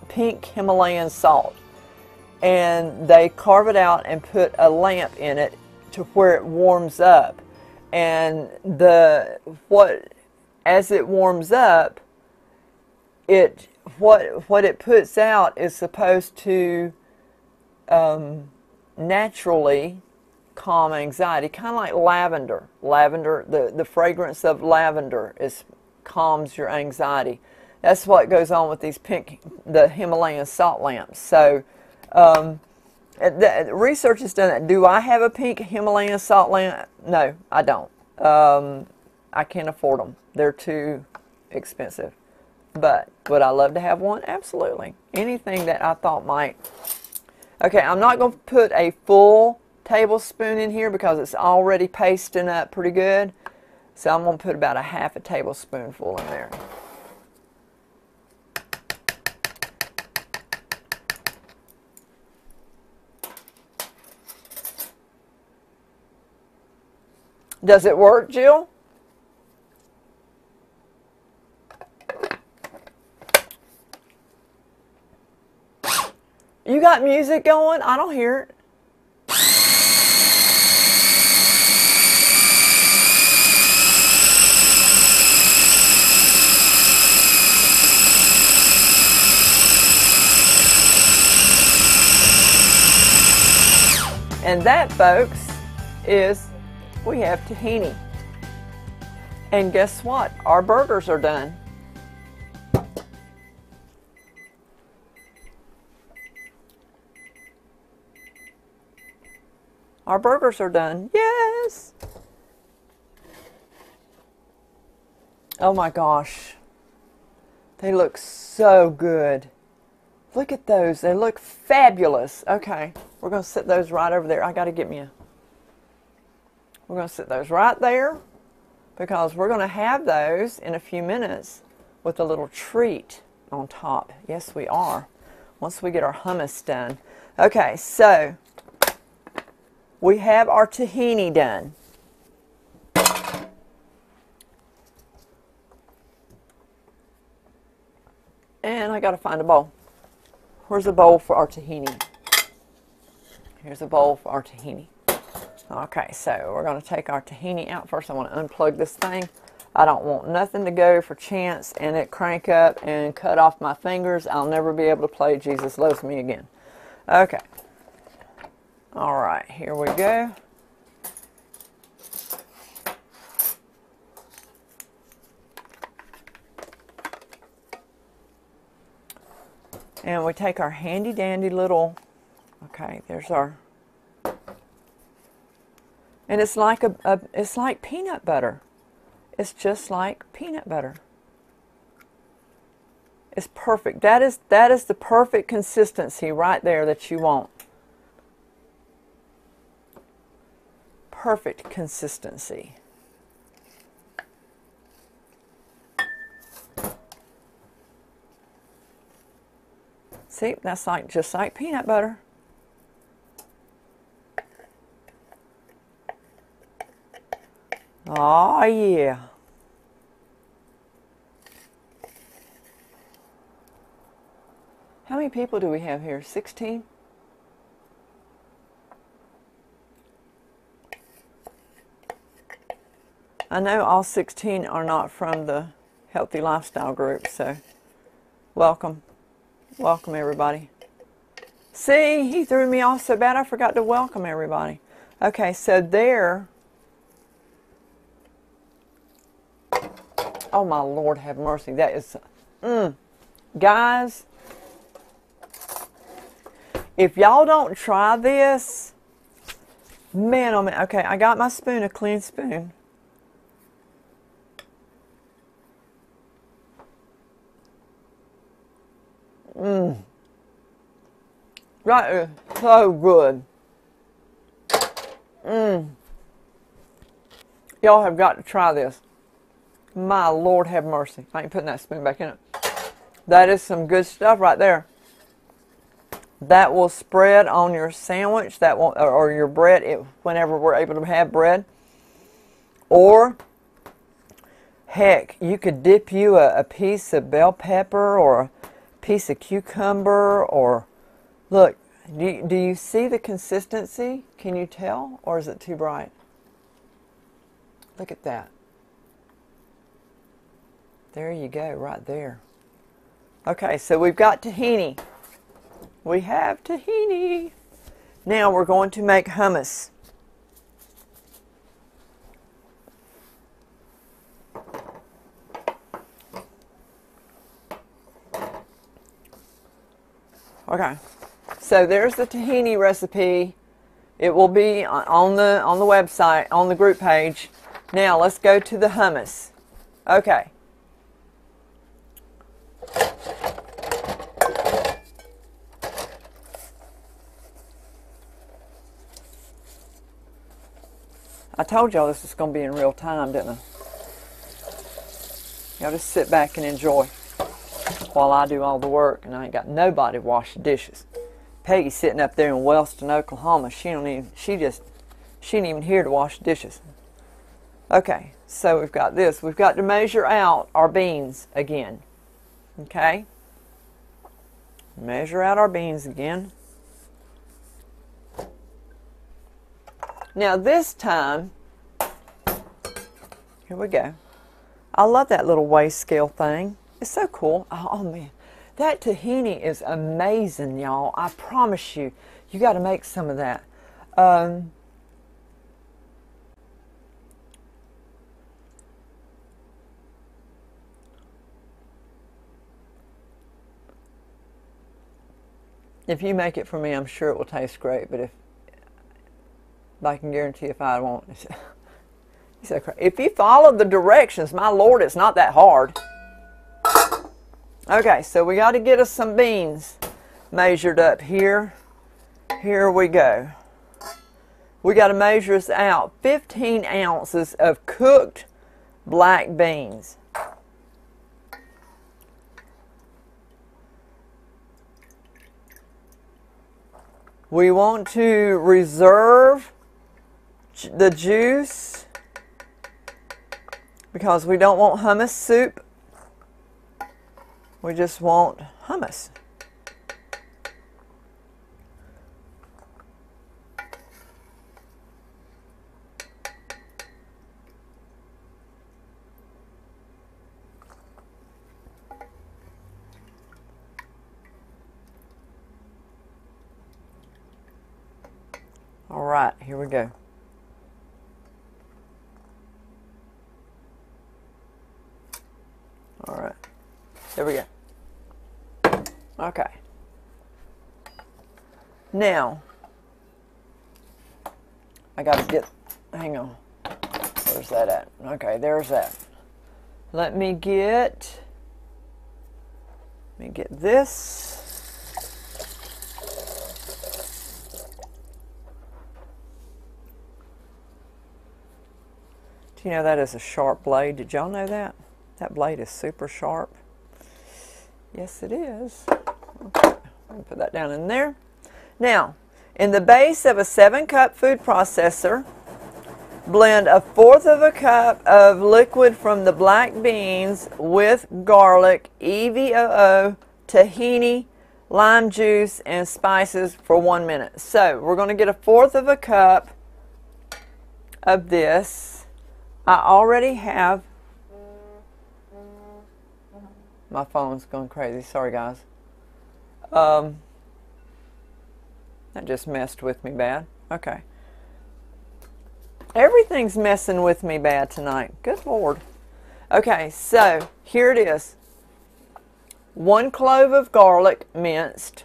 pink Himalayan salt, and they carve it out and put a lamp in it to where it warms up, and as it warms up, what it puts out is supposed to naturally calm anxiety, kind of like lavender. The fragrance of lavender calms your anxiety. That's what goes on with the Himalayan salt lamps. So the research has done that. Do I have a pink Himalayan salt lamp? No, I don't. I can't afford them. They're too expensive. But would I love to have one? Absolutely. Anything that I thought might. Okay, I'm not going to put a full tablespoon in here because it's already pasting up pretty good. So I'm going to put about a half a tablespoonful in there. Does it work, Jill? You got music going? I don't hear it. And that, folks, is we have tahini. And guess what? Our burgers are done. Our burgers are done. Yes! Oh my gosh. They look so good. Look at those. They look fabulous. Okay, we're going to set those right over there. I got to get me a... We're going to set those right there because we're going to have those in a few minutes with a little treat on top. Yes, we are. Once we get our hummus done. Okay, so we have our tahini done. And I got to find a bowl. Where's a bowl for our tahini? Here's a bowl for our tahini. Okay, so we're going to take our tahini out. First, I want to unplug this thing. I don't want nothing to go for chance and it crank up and cut off my fingers. I'll never be able to play Jesus Loves Me again. Okay. All right, here we go. And we take our handy dandy little, okay, there's our, and it's like it's like peanut butter. It's just like peanut butter. It's perfect. That is the perfect consistency right there that you want. Perfect consistency. See, that's just like peanut butter. Oh yeah. How many people do we have here? 16? I know all 16 are not from the Healthy Lifestyle group, so welcome. Welcome, everybody. See, he threw me off so bad I forgot to welcome everybody. Okay, so there. Oh, my Lord, have mercy. That is, guys, if y'all don't try this, man, oh man. Okay, I got my spoon, a clean spoon. Right, so good. Y'all have got to try this. My Lord have mercy. I ain't putting that spoon back in it. That is some good stuff right there. That will spread on your sandwich, that will, or your bread, whenever we're able to have bread. Or, heck, you could dip you a piece of bell pepper or a piece of cucumber, or, look, do you see the consistency? Can you tell, or is it too bright? Look at that. There you go, right there. Okay, so we've got tahini. We have tahini. Now we're going to make hummus. Okay, so there's the tahini recipe. It will be on the website, on the group page. Now let's go to the hummus. Okay. I told y'all this was going to be in real time, didn't I? Y'all just sit back and enjoy while I do all the work, and I ain't got nobody to wash the dishes. Peggy's sitting up there in Wellston, Oklahoma. She ain't even here to wash the dishes. Okay, so we've got this. We've got to measure out our beans again. Okay? Measure out our beans again. Now this time, here we go. I love that little weigh scale thing. It's so cool. Oh man, that tahini is amazing, y'all. I promise you, you got to make some of that. If you make it for me, I'm sure it will taste great, but I can guarantee if I won't. If you follow the directions, my Lord, it's not that hard. Okay, so we got to get us some beans measured up here. Here we go. We got to measure us out 15 ounces of cooked black beans. We want to reserve the juice because we don't want hummus soup. We just want hummus. All right, here we go. All right, there we go. Okay. Now, I got to get, hang on. Where's that at? Okay, there's that. Let me get this. Do you know that is a sharp blade? Did y'all know that? That blade is super sharp. Yes, it is. Okay, let me put that down in there. Now, in the base of a 7-cup food processor, blend 1/4 cup of liquid from the black beans with garlic, EVOO, tahini, lime juice, and spices for 1 minute. So, we're going to get 1/4 cup of this. I already have, my phone's going crazy, sorry guys. That just messed with me bad. Okay. Everything's messing with me bad tonight. Good Lord. Okay, so here it is. 1 clove of garlic minced,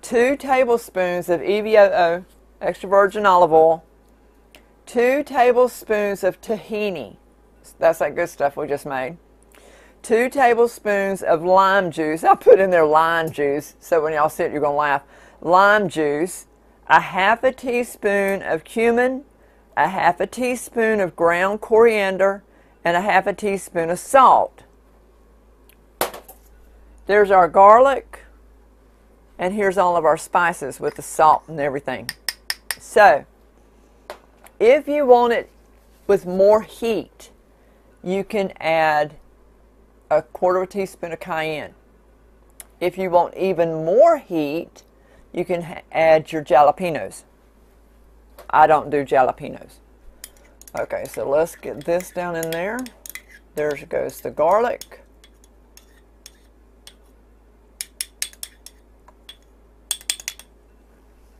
2 tablespoons of EVOO, extra virgin olive oil, 2 tablespoons of tahini. That's that good stuff we just made. 2 tablespoons of lime juice. I put in there lime juice, so when y'all see it, you're going to laugh. Lime juice. 1/2 teaspoon of cumin, a half a teaspoon of ground coriander, and a half a teaspoon of salt. There's our garlic, and here's all of our spices with the salt and everything. So, if you want it with more heat, you can add a quarter of a teaspoon of cayenne. If you want even more heat, you can add your jalapenos. I don't do jalapenos. Okay, so let's get this down in there. There goes the garlic.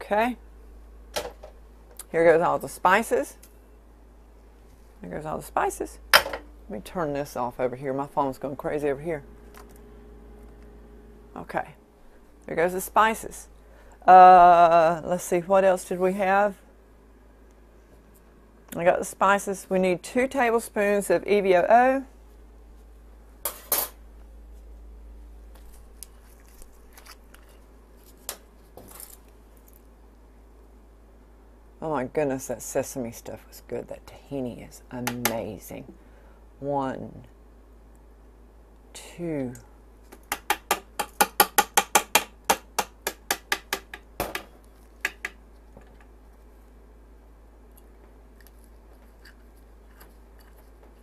Okay. Here goes all the spices. There goes all the spices. Let me turn this off over here. My phone's going crazy over here. Okay. There goes the spices. Let's see, what else did we have? I got the spices. We need 2 tablespoons of EVOO. Oh my goodness, that sesame stuff was good. That tahini is amazing. 1, 2.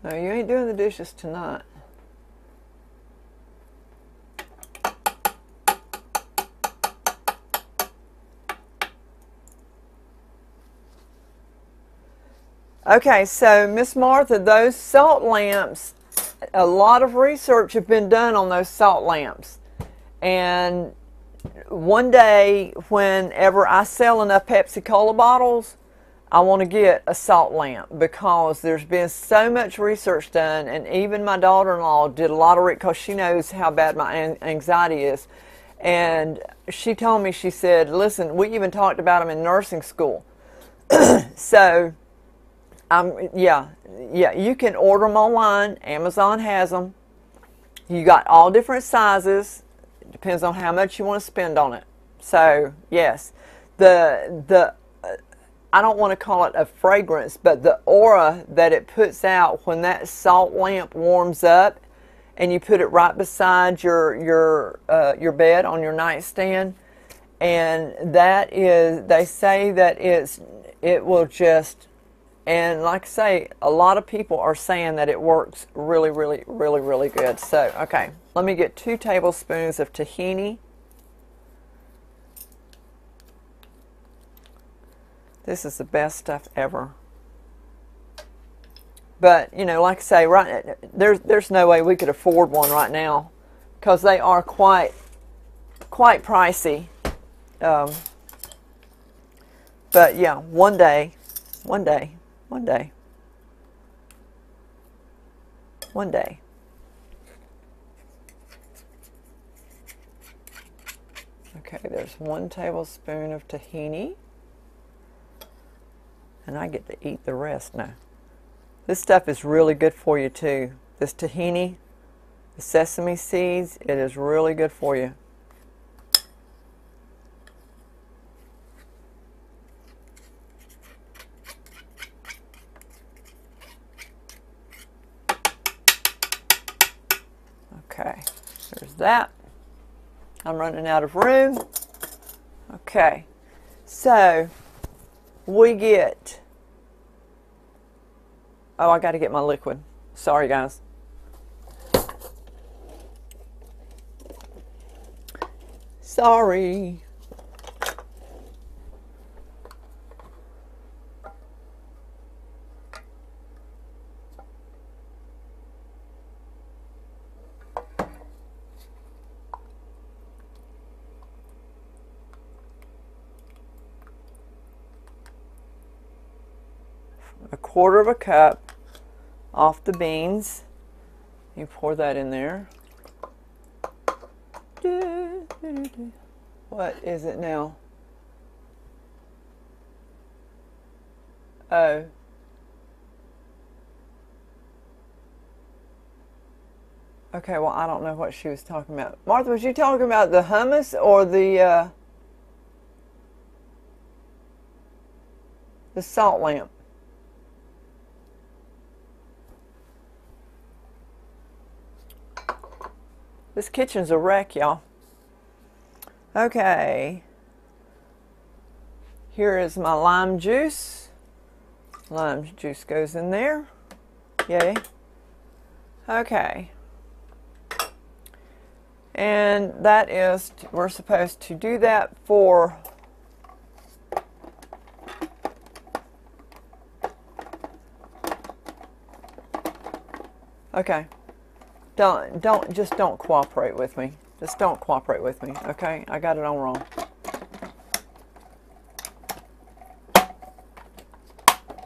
No, you ain't doing the dishes tonight. Okay, so Miss Martha, those salt lamps, a lot of research have been done on those salt lamps. And one day, whenever I sell enough Pepsi Cola bottles, I want to get a salt lamp, because there's been so much research done, and even my daughter-in-law did a lot of it because she knows how bad my anxiety is. And she told me, she said, listen, we even talked about them in nursing school. So, yeah, you can order them online. Amazon has them. You got all different sizes. It depends on how much you want to spend on it. So, yes, I don't want to call it a fragrance, but the aura that it puts out when that salt lamp warms up, and you put it right beside your bed on your nightstand, and that is, they say that it will just, and like I say, a lot of people are saying that it works really, really, really, really good. So, okay, let me get 2 tablespoons of tahini. This is the best stuff ever. But, you know, like I say, right, there's no way we could afford one right now, because they are quite pricey. But yeah, one day. Okay, there's 1 tablespoon of tahini. And I get to eat the rest now. This stuff is really good for you too. This tahini, the sesame seeds, it is really good for you. Okay, there's that. I'm running out of room. Okay, so we get, oh, I got to get my liquid. Sorry, guys. Sorry. A quarter of a cup off the beans. You pour that in there. What is it now? Oh. Okay, well, I don't know what she was talking about. Martha, was you talking about the hummus or the salt lamp? This kitchen's a wreck, y'all. Okay. Here is my lime juice. Lime juice goes in there. Yay. Okay. And that is, we're supposed to do that for okay. Just don't cooperate with me. Just don't cooperate with me, okay? I got it on wrong.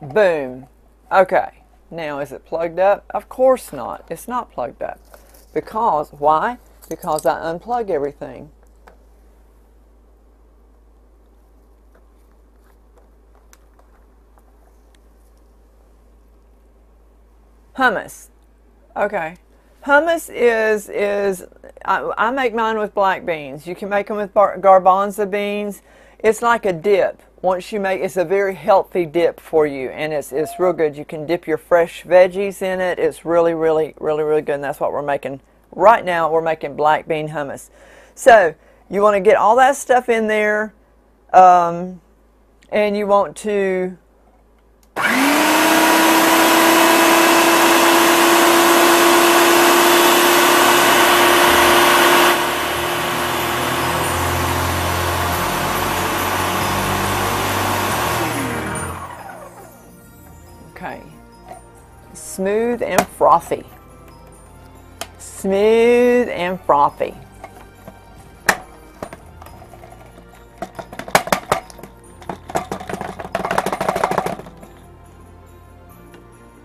Boom. Okay. Now, is it plugged up? Of course not. It's not plugged up. Because, why? Because I unplug everything. Hummus. Okay. Hummus is I make mine with black beans. You can make them with garbanzo beans. It's like a dip. Once you make, it's a very healthy dip for you, and it's real good. You can dip your fresh veggies in it. It's really good, and that's what we're making right now. We're making black bean hummus. So you want to get all that stuff in there, and you want to smooth and frothy. Smooth and frothy.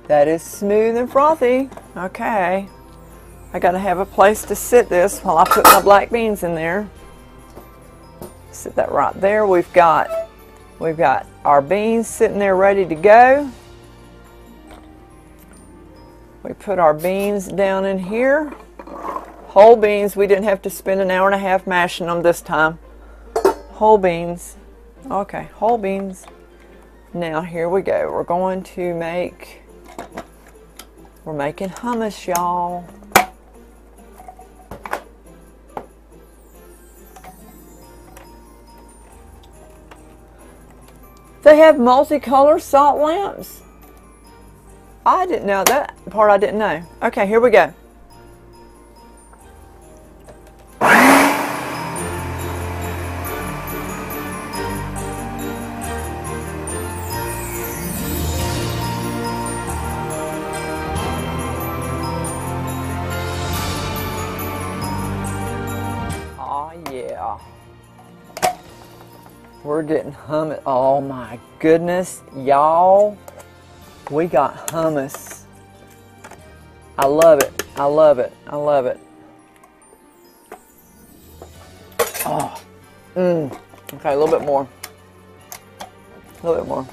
That is smooth and frothy. Okay. I gotta have a place to sit this while I put my black beans in there. Sit that right there. We've got our beans sitting there ready to go. We put our beans down in here. Whole beans. We didn't have to spend an hour and a half mashing them this time. Whole beans. Okay, whole beans. Now here we go. We're making hummus, y'all. They have multicolor salt lamps. I didn't know that part. I didn't know. Okay, here we go. Oh yeah. We're getting hummus. Oh my goodness, y'all. We got hummus. I love it. I love it. I love it. Oh. Okay, a little bit more. A little bit more.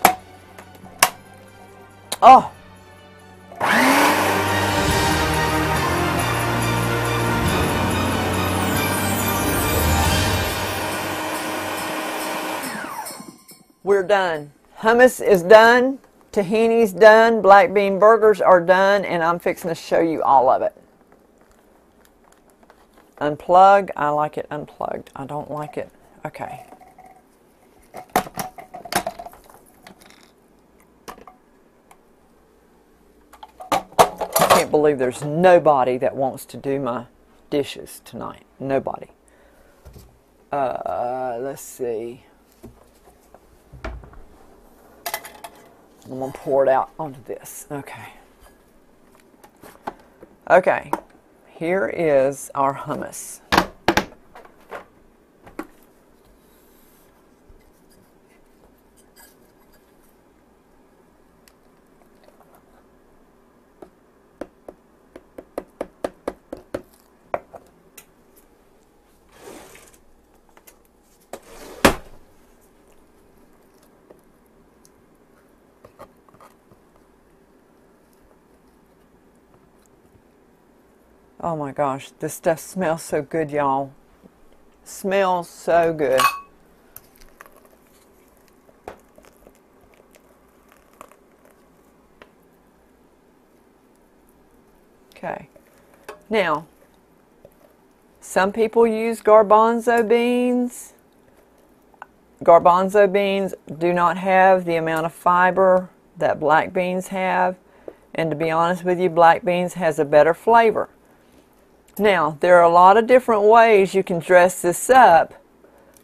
Oh. We're done. Hummus is done. Tahini's done, black bean burgers are done, and I'm fixing to show you all of it. Unplug, I like it unplugged. I don't like it. Okay. I can't believe there's nobody that wants to do my dishes tonight. Nobody. Let's see. I'm going to pour it out onto this. Okay. Okay. Here is our hummus. Oh my gosh, this stuff smells so good, y'all. Smells so good. Okay. Now, Some people use garbanzo beans. Garbanzo beans do not have the amount of fiber that black beans have. And to be honest with you, black beans has a better flavor. Now, there are a lot of different ways you can dress this up,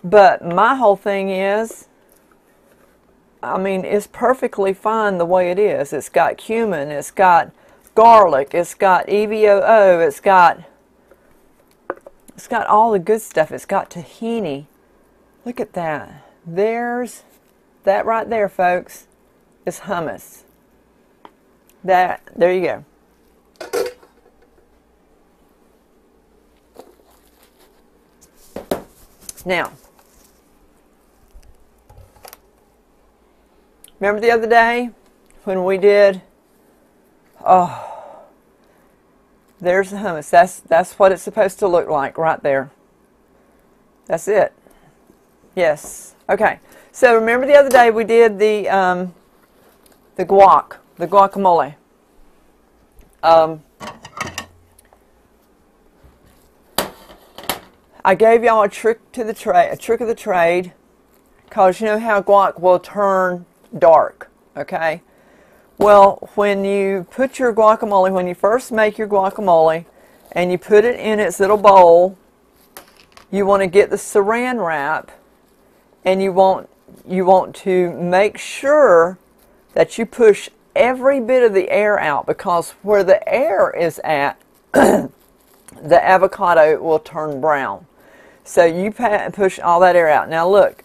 but my whole thing is, I mean, it's perfectly fine the way it is. It's got cumin, it's got garlic, it's got EVOO, it's got all the good stuff. It's got tahini. Look at that. There's that right there, folks. Is hummus. There you go. Now, remember the other day when we did, there's the hummus. That's what it's supposed to look like right there. That's it. Yes. Okay. So remember the other day we did the guacamole. I gave y'all a trick of the trade, because you know how guac will turn dark, okay? Well, when you put your guacamole, when you first make your guacamole and you put it in its little bowl, you want to get the saran wrap, and you want to make sure that you push every bit of the air out, because where the air is at, the avocado will turn brown. So you push all that air out. Now look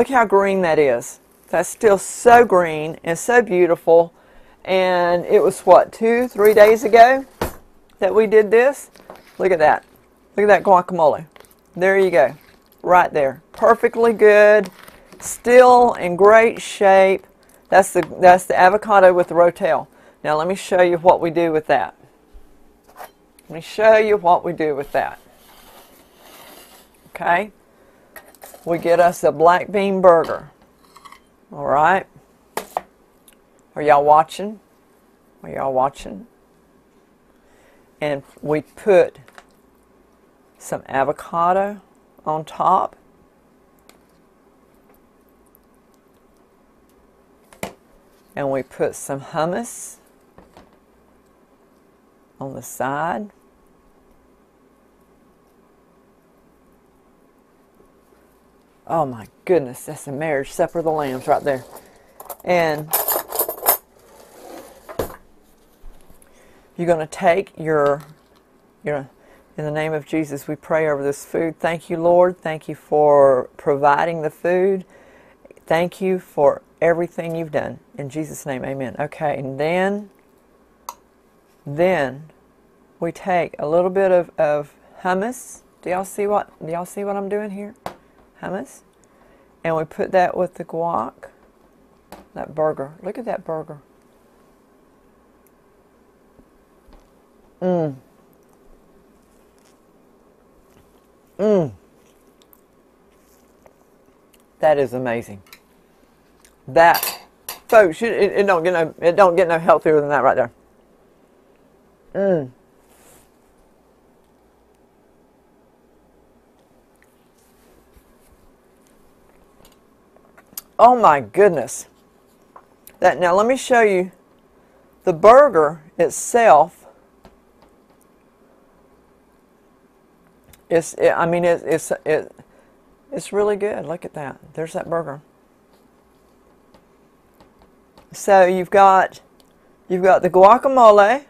how green that is. That's still so green and so beautiful. And it was what, 2-3 days ago that we did this? Look at that. Look at that guacamole. There you go. Right there. Perfectly good. Still in great shape. That's the avocado with the rotel. Now let me show you what we do with that. Let me show you what we do with that. Okay? We get us a black bean burger. All right? Are y'all watching? Are y'all watching? And we put some avocado on top. And we put some hummus on the side. Oh my goodness, that's a marriage supper of the lambs right there. And you're going to take in the name of Jesus, we pray over this food. Thank you, Lord. Thank you for providing the food. Thank you for everything you've done. In Jesus' name, amen. Okay, and then we take a little bit of hummus. Do y'all see what I'm doing here? Hummus. And we put that with the guac. That burger. Look at that burger. Mmm. Mmm. That is amazing. That, folks, it don't get no healthier than that right there. Mmm. Oh my goodness. Now let me show you the burger itself. It's really good. Look at that. There's that burger. So you've got the guacamole.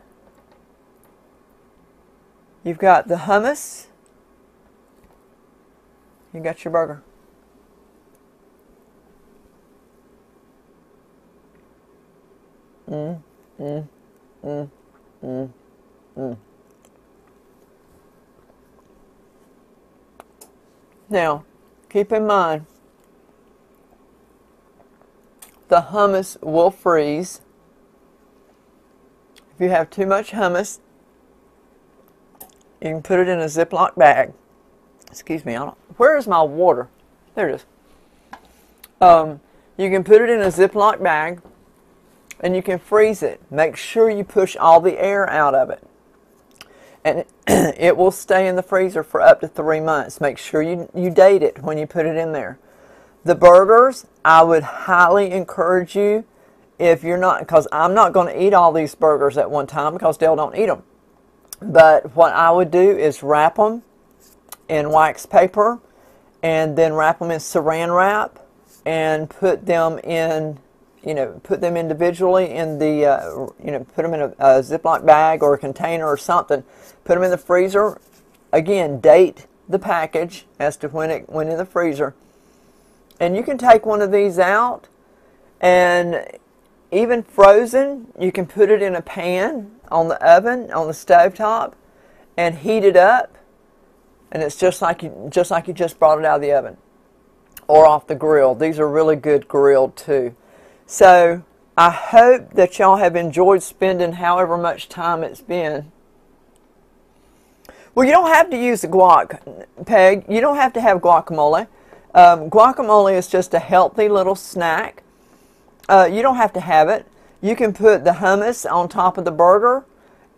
You've got the hummus. You got your burger. Mm, mm, mm, mm, mm. Now, keep in mind, the hummus will freeze. If you have too much hummus, you can put it in a Ziploc bag. Excuse me, where is my water? There it is. You can put it in a Ziploc bag, and you can freeze it. Make sure you push all the air out of it. and it will stay in the freezer for up to 3 months. Make sure you date it when you put it in there. The burgers, I would highly encourage you, if you're not, because I'm not going to eat all these burgers at one time because Dale don't eat them. But what I would do is wrap them in wax paper and then wrap them in saran wrap and put them in, put them individually in the, put them in a Ziploc bag or a container or something. Put them in the freezer. Again, date the package as to when it went in the freezer. And you can take one of these out, and even frozen, you can put it in a pan on the oven, on the stovetop, and heat it up. And it's just like you just brought it out of the oven or off the grill. These are really good grilled too. So I hope that y'all have enjoyed spending however much time it's been. Well, you don't have to use the guac, Peg. You don't have to have guacamole. Guacamole is just a healthy little snack. You don't have to have it. You can put the hummus on top of the burger,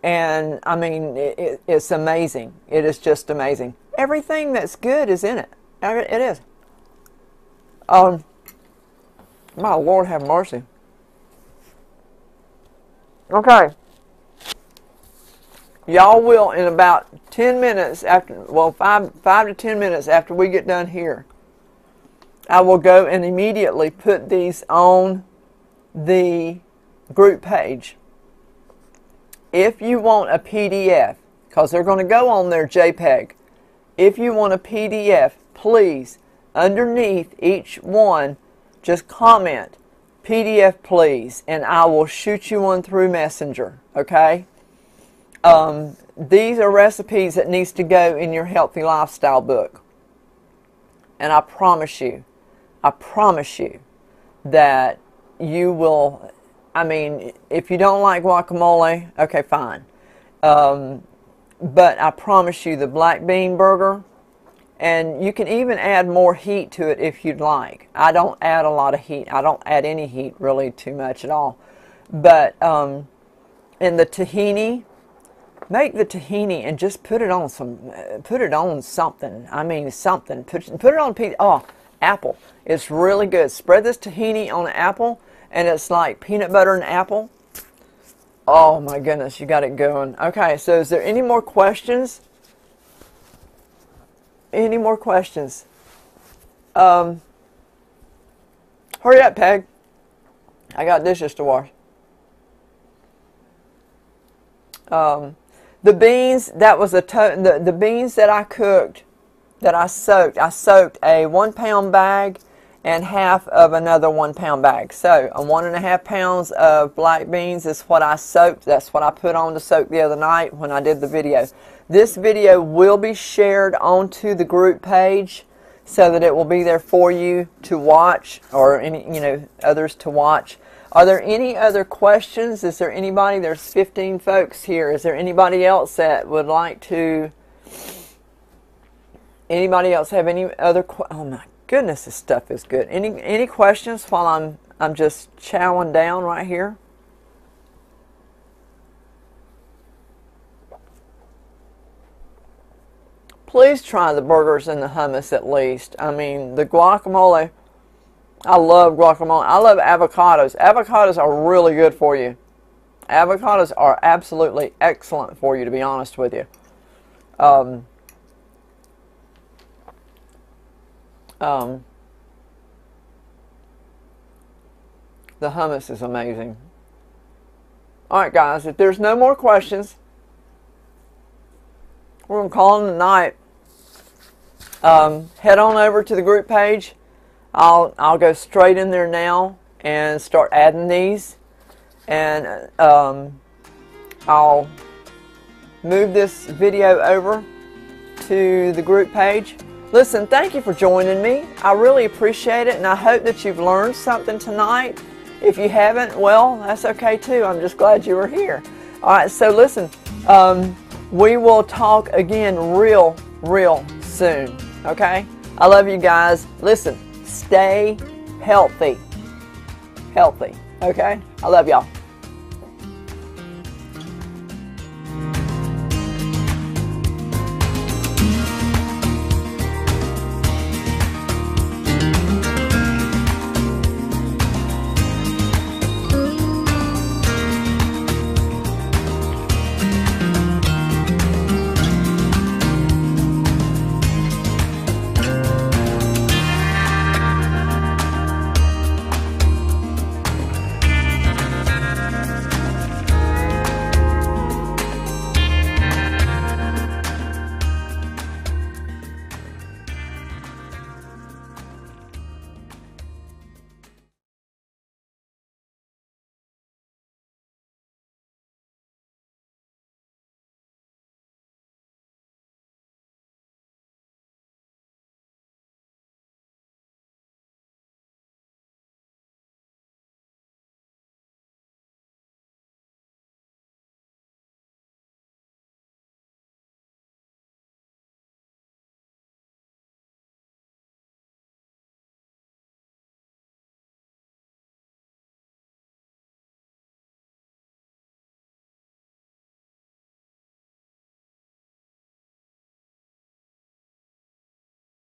and I mean, it's amazing. It is just amazing. Everything that's good is in it. It is. My Lord have mercy. Okay. Y'all will, in about 10 minutes after, well, 5 to 10 minutes after we get done here, I will go and immediately put these on the group page. If you want a PDF, because they're going to go on their JPEG, if you want a PDF, please, underneath each one, just comment, PDF please, and I will shoot you one through Messenger, okay? These are recipes that needs to go in your healthy lifestyle book. And I promise you that you will, I mean, if you don't like guacamole, okay, fine. But I promise you the black bean burger, and you can even add more heat to it if you'd like. I don't add a lot of heat. I don't add any heat really too much at all. But in the tahini, make the tahini and just put it on something. I mean something. Put it on a piece. Oh, apple. It's really good. Spread this tahini on an apple, and it's like peanut butter and apple. Oh my goodness, you got it going. Okay, so is there any more questions? Any more questions? Hurry up, Peg. I got dishes to wash. The beans, that was the beans that I cooked, that I soaked a 1 pound bag and half of another 1 pound bag. So 1.5 pounds of black beans is what I soaked. That's what I put on to soak the other night when I did the video. This video will be shared onto the group page so that it will be there for you to watch, or any others to watch. Are there any other questions? Is there anybody? There's 15 folks here. Is there anybody else that would like to? Anybody else have any other? Oh my goodness, this stuff is good. Any questions while I'm just chowing down right here? Please try the burgers and the hummus at least. I mean, the guacamole, I love guacamole. I love avocados. Avocados are really good for you. Avocados are absolutely excellent for you, to be honest with you. The hummus is amazing. Alright guys, if there's no more questions, we're going to call it a night. Head on over to the group page. I'll go straight in there now and start adding these, and I'll move this video over to the group page. Listen, thank you for joining me. I really appreciate it, and I hope that you've learned something tonight. If you haven't, well, that's okay too. I'm just glad you were here. Alright, so listen, we will talk again real soon, okay? I love you guys. Listen, stay healthy, okay? I love y'all.